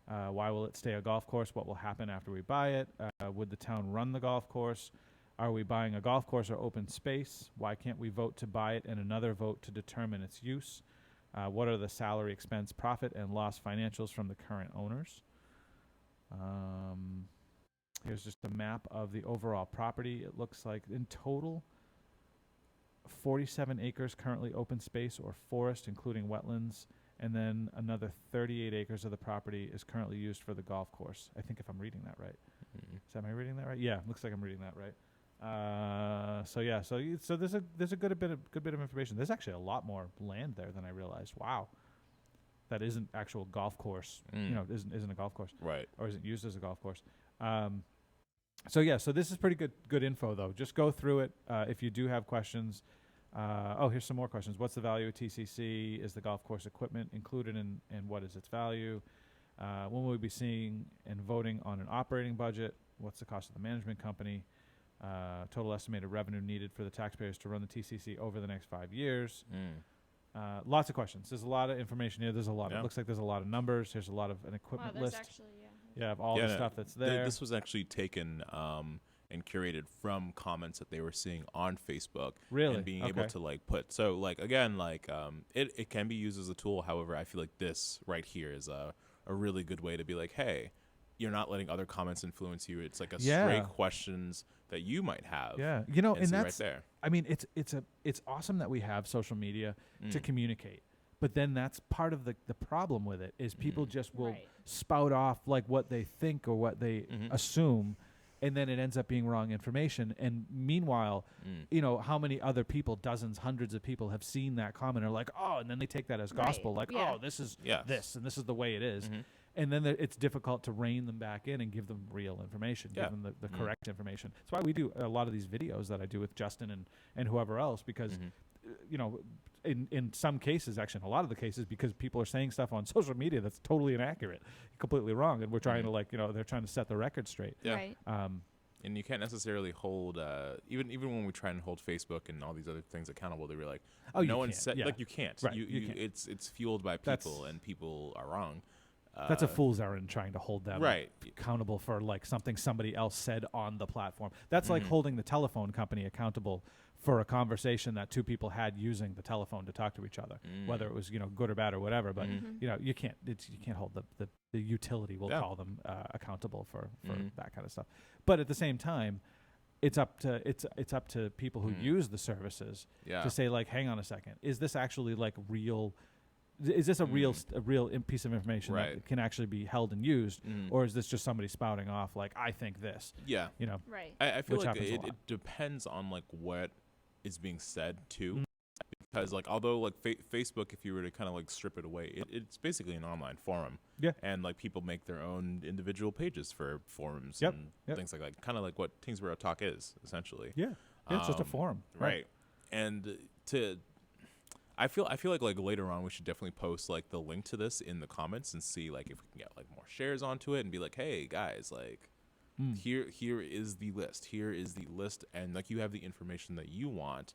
Why will it stay a golf course? What will happen after we buy it? Would the town run the golf course? Are we buying a golf course or open space? Why can't we vote to buy it and another vote to determine its use? What are the salary, expense, profit, and loss financials from the current owners? Here's just a map of the overall property. It looks like in total, 47 acres currently open space or forest, including wetlands, and then another 38 acres of the property is currently used for the golf course. I think if I'm reading that right. Am I reading that right? Yeah, looks like I'm reading that right. So there's a good bit of information. There's actually a lot more land there than I realized. Wow, that isn't actual golf course. Isn't a golf course, Right. or isn't used as a golf course. So this is pretty good info though. Just go through it. If you do have questions. Here's some more questions. What's the value of TCC? Is the golf course equipment included in what is its value? When will we be seeing and voting on an operating budget? What's the cost of the management company? Total estimated revenue needed for the taxpayers to run the TCC over the next 5 years. Lots of questions. There's a lot of information here. There's a lot. It looks like there's a lot of numbers. There's a lot of an equipment list. Actually, Of all the stuff that's there. This was actually taken and curated from comments that they were seeing on Facebook. Really? And being able to like put. So like again, like it can be used as a tool. However, I feel like this right here is a really good way to be like, hey, you're not letting other comments influence you. It's like a straight questions that you might have. Yeah. You know, and that's right there. I mean, it's awesome that we have social media to communicate. But then that's part of the problem with it is people just will spout off like what they think or what they assume, and then it ends up being wrong information. And meanwhile, you know, how many other people, dozens, hundreds of people have seen that comment and are like, oh, and then they take that as gospel, like, oh, this is this, and this is the way it is. And then it's difficult to rein them back in and give them real information, give them the correct information. That's why we do a lot of these videos that I do with Justin and whoever else, because, you know, in some cases, actually in a lot of the cases, because people are saying stuff on social media that's totally inaccurate, completely wrong, and we're trying to like, you know, they're trying to set the record straight. Yeah. Right. And you can't necessarily hold even when we try and hold Facebook and all these other things accountable, they were like, oh, no one can't. said like you can't. Right. You can't. It's fueled by people, and people are wrong. That's a fool's errand trying to hold them right. accountable for like something somebody else said on the platform. That's like holding the telephone company accountable for a conversation that two people had using the telephone to talk to each other, whether it was, you know, good or bad or whatever. But you know, you can't hold the utility, we'll call them, accountable for that kind of stuff. But at the same time, it's up to people who use the services to say like, hang on a second, is this actually like real? Is this a real piece of information that can actually be held and used, or is this just somebody spouting off like, I think this? Yeah, you know. Right. I feel like it depends on like what is being said too, because like although like Facebook, if you were to kind of like strip it away, it's basically an online forum. Yeah. And like people make their own individual pages for forums and things like that, kind of like what Tyngsborough Talk is essentially. Yeah. It's just a forum. Right. And I feel like later on we should definitely post like the link to this in the comments and see like if we can get like more shares onto it and be like, hey guys, like here is the list. Here is the list, and like you have the information that you want,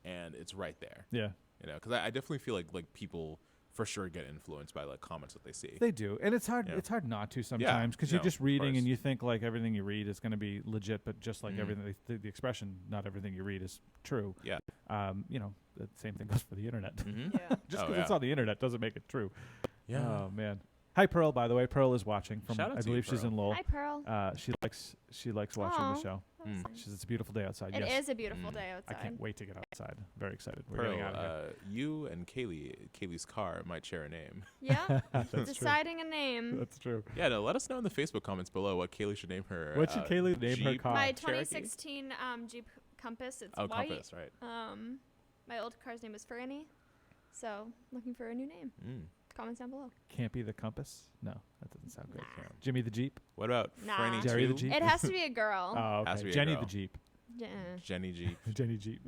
and it's right there. Yeah. You know, because I definitely feel like people for sure get influenced by like comments that they see. They do, and it's hard. It's hard not to sometimes because you're just reading and you think like everything you read is going to be legit, but just like everything, the expression, not everything you read is true. Yeah. You know, the same thing goes for the internet. Yeah. Just because it's on the internet doesn't make it true. Yeah. Oh man. Hi Pearl, by the way. Pearl is watching from. I believe she's in Lowell. Hi Pearl. She likes watching the show. She says it's a beautiful day outside. It is a beautiful day outside. I can't wait to get outside. Very excited. We're Pearl, getting out of here. You and Kaylee's car might share a name. Yeah. Deciding a name. That's true. Yeah, no, let us know in the Facebook comments below what Kaylee should name her. What should Kaylee name her car? My 2016 Jeep Compass. It's white. Compass, right. My old car's name was Franny. So, looking for a new name. Comments down below. Can't be the Compass? No, that doesn't sound good. Nah. Jimmy the Jeep? What about Franny Jerry 2? the Jeep? It has to be a girl. Oh, okay. Has to be a Jenny girl. the Jeep. Jenny Jeep. Jenny Jeep.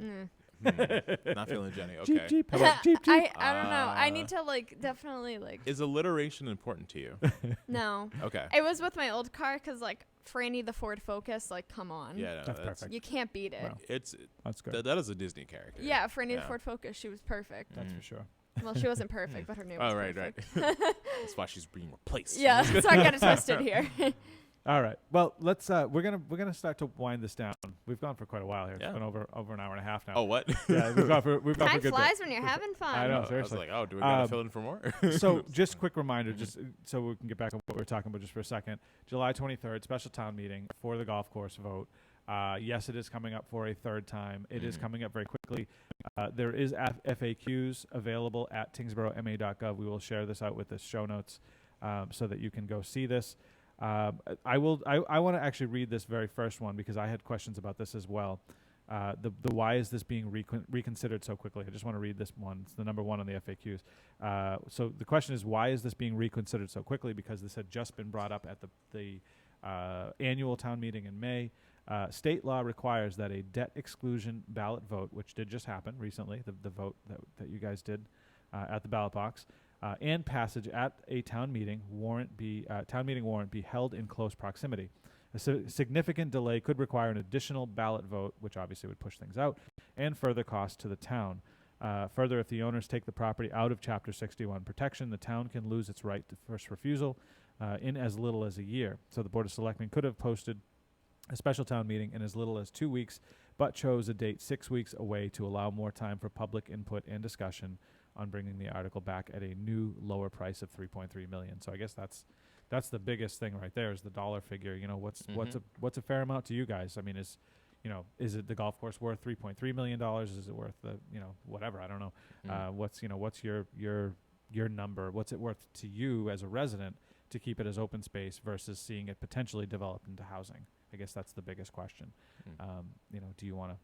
Not feeling Jenny. Okay. Jeep, Jeep. How about Jeep, Jeep? I don't know. I need to definitely Is alliteration important to you? No. Okay. It was with my old car because Franny the Ford Focus, come on. Yeah, no, that's perfect. You can't beat it. Wow. That's good. That is a Disney character. Yeah, Franny the Ford Focus. She was perfect. That's for sure. Well, she wasn't perfect, but her name was perfect. Right. That's why she's being replaced. Yeah, so I got it twisted here. All right. Well, let's. We're gonna start to wind this down. We've gone for quite a while here. Yeah. It's been over an hour and a half now. Oh, what? Yeah, we've gone for a Time good flies bit. when you're having fun. I know. I was Seriously. like, oh, do we gotta fill in for more? So, just quick reminder, just so we can get back on what we were talking about just for a second. July 23rd, special town meeting for the golf course vote. Yes, it is coming up for a third time. It is coming up very quickly. There is FAQs available at tyngsborough.ma.gov. We will share this out with the show notes so that you can go see this. I want to actually read this very first one because I had questions about this as well. The why is this being reconsidered so quickly? I just want to read this one. It's the number one on the FAQs. So the question is, why is this being reconsidered so quickly? Because this had just been brought up at the annual town meeting in May. State law requires that a debt exclusion ballot vote, which did just happen recently, the vote that you guys did at the ballot box, and passage at a town meeting warrant be held in close proximity. A significant delay could require an additional ballot vote, which obviously would push things out, and further cost to the town. Further, if the owners take the property out of Chapter 61 protection, the town can lose its right to first refusal in as little as a year. So the Board of Selectmen could have posted a special town meeting in as little as 2 weeks, but chose a date 6 weeks away to allow more time for public input and discussion on bringing the article back at a new lower price of $3.3 million. So I guess that's the biggest thing right there, is the dollar figure. You know, what's a fair amount to you guys? I mean, is it the golf course worth $3.3 million? Is it worth the, whatever? I don't know. What's your number? What's it worth to you as a resident to keep it as open space versus seeing it potentially develop into housing? I guess that's the biggest question. Do you want to,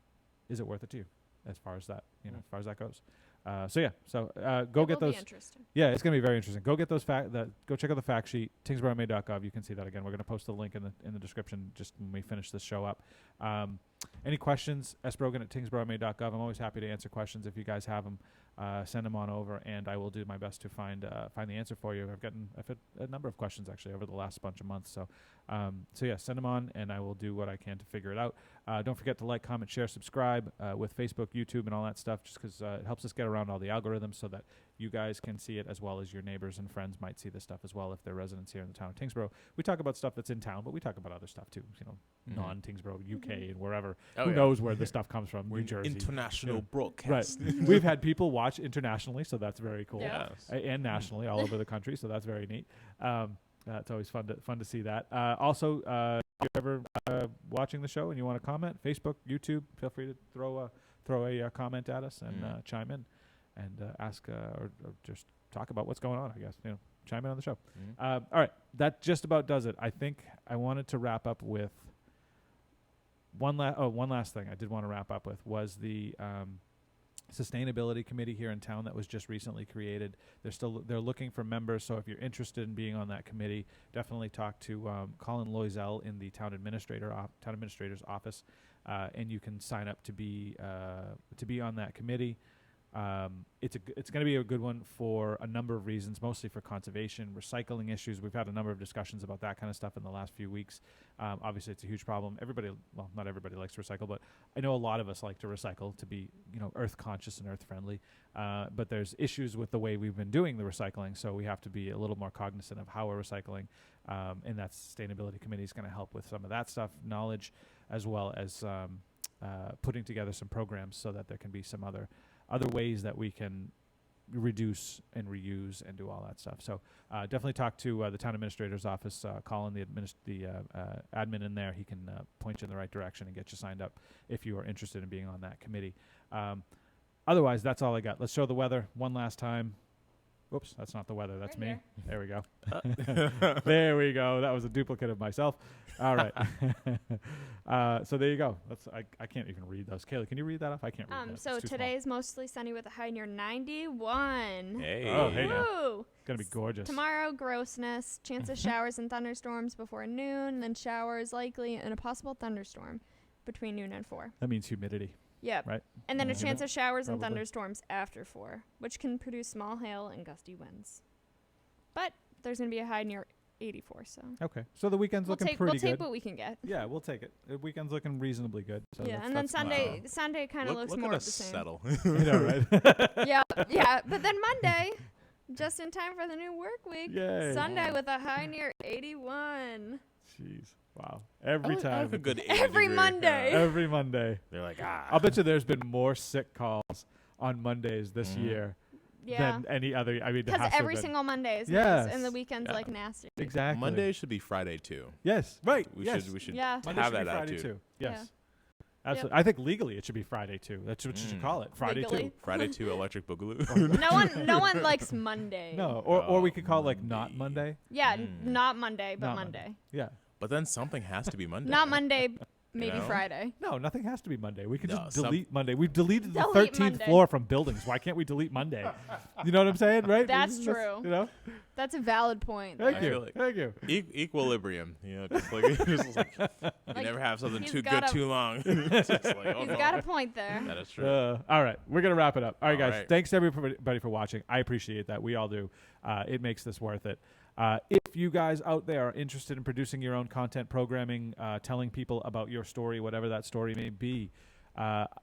is it worth it to you as far as that, as far as that goes? Go get those. Interesting. Yeah, it's going to be very interesting. Go get those go check out the fact sheet, tyngsboroughma.gov. You can see that again. We're going to post the link in the description just when we finish this show up. Any questions? sbrogan@tyngsboroughma.gov. I'm always happy to answer questions if you guys have them. Send them on over, and I will do my best to find the answer for you. I've had a number of questions actually over the last bunch of months. So send them on, and I will do what I can to figure it out. Don't forget to like, comment, share, subscribe with Facebook, YouTube, and all that stuff, just because it helps us get around all the algorithms so that you guys can see it as well as your neighbors and friends might see this stuff as well if they're residents here in the town of Tyngsborough. We talk about stuff that's in town, but we talk about other stuff too, non-Tyngsborough, UK, and wherever. Who knows where this stuff comes from? New Jersey. International broadcast. Right. We've had people watch internationally, so that's very cool. Yes. And nationally, all over the country, so that's very neat. It's always fun to see that. Also, if you're ever watching the show and you want to comment, Facebook, YouTube, feel free to throw a comment at us and chime in and ask or just talk about what's going on, I guess. Chime in on the show. All right, that just about does it. I think I wanted to wrap up with one last thing I did want to wrap up with was the sustainability committee here in town that was just recently created. They're looking for members, so if you're interested in being on that committee, definitely talk to Colin Loisel in the town administrator's office, and you can sign up to be on that committee. It's going to be a good one for a number of reasons, mostly for conservation, recycling issues. We've had a number of discussions about that kind of stuff in the last few weeks. Obviously, it's a huge problem. Not everybody likes to recycle, but I know a lot of us like to recycle to be, earth conscious and earth friendly. But there's issues with the way we've been doing the recycling, so we have to be a little more cognizant of how we're recycling. And that sustainability committee is going to help with some of that stuff, knowledge, as well as putting together some programs so that there can be some other ways that we can reduce and reuse and do all that stuff. So definitely talk to the town administrator's office, Colin, the admin in there. He can point you in the right direction and get you signed up if you are interested in being on that committee. Otherwise, that's all I got. Let's show the weather one last time. Whoops, that's not the weather. That's Right me. here. There we go. There we go. That was a duplicate of myself. All right. So there you go. I can't even read those. Kayla, can you read that off? I can't read that. So today is mostly sunny with a high near 91. Hey. Oh, hey now. Woo! It's going to be gorgeous. Tomorrow, grossness, chance of showers and thunderstorms before noon, then showers likely and a possible thunderstorm between noon and 4. That means humidity, Yep. right? And then a Yeah. chance of showers and Probably. thunderstorms after 4, which can produce small hail and gusty winds. But there's going to be a high near 84, so Okay. So the weekend's we'll looking take pretty we'll take good. what we can get. Yeah, we'll take it. The weekend's looking reasonably good. So Yeah, that's, and then that's Sunday kind of looks look more at of us the same. settle. you know, right? yeah, but then Monday, just in time for the new work week. Yay. Sunday with a high near 81. Jeez. Wow. Every I time. like a good 80 Every degree. Monday. Every Monday. They're like, I'll bet you there's been more sick calls on Mondays this year Yeah. than any other. I mean, there Because has to have every been. single Monday is Yes. nice, and the weekend's Yeah. like nasty. Exactly. Monday should be Friday too. Yes. Right. We yes. should Yeah. Monday have should be that Friday attitude. too. Yes. Yeah. Absolutely. I think legally it should be Friday too. That's what you should call it. Friday Legally. too. Friday too, Electric Boogaloo. No one likes Monday. No. Or we could call it like Monday. not Monday. Yeah, not Monday, but Not Monday. Yeah. But then something has to be Monday. Not Monday, Maybe know? Friday. No, nothing has to be Monday. We could No, just delete Monday. We've deleted the Delete 13th Monday. floor from buildings. Why can't we delete Monday? You know what I'm saying, right? That's This is- true. You know? That's a valid point. Thank I you. feel like- Thank you. Equilibrium. You know, just like, just like you Like, never have something he's too got good a- too long. It's just like, oh, He's no. got a point there. That is true. All right, we're gonna wrap it up. All right, All guys. right. Thanks to everybody for watching. I appreciate that. We all do. It makes this worth it. If you guys out there are interested in producing your own content, programming, telling people about your story, whatever that story may be,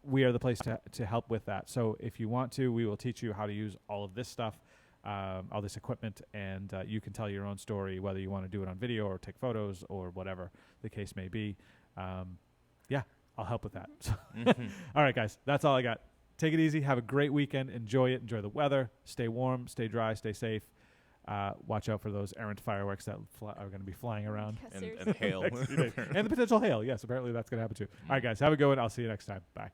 we are the place to help with that. So if you want to, we will teach you how to use all of this stuff, all this equipment, and you can tell your own story, whether you want to do it on video or take photos or whatever the case may be. Yeah, I'll help with that. All right, guys, that's all I got. Take it easy. Have a great weekend. Enjoy it. Enjoy the weather. Stay warm. Stay dry. Stay safe. Watch out for those errant fireworks that are going to be flying around. 'Cause And seriously. hail. And the potential hail. Yes, apparently that's going to happen too. All right, guys, have a good one. I'll see you next time. Bye.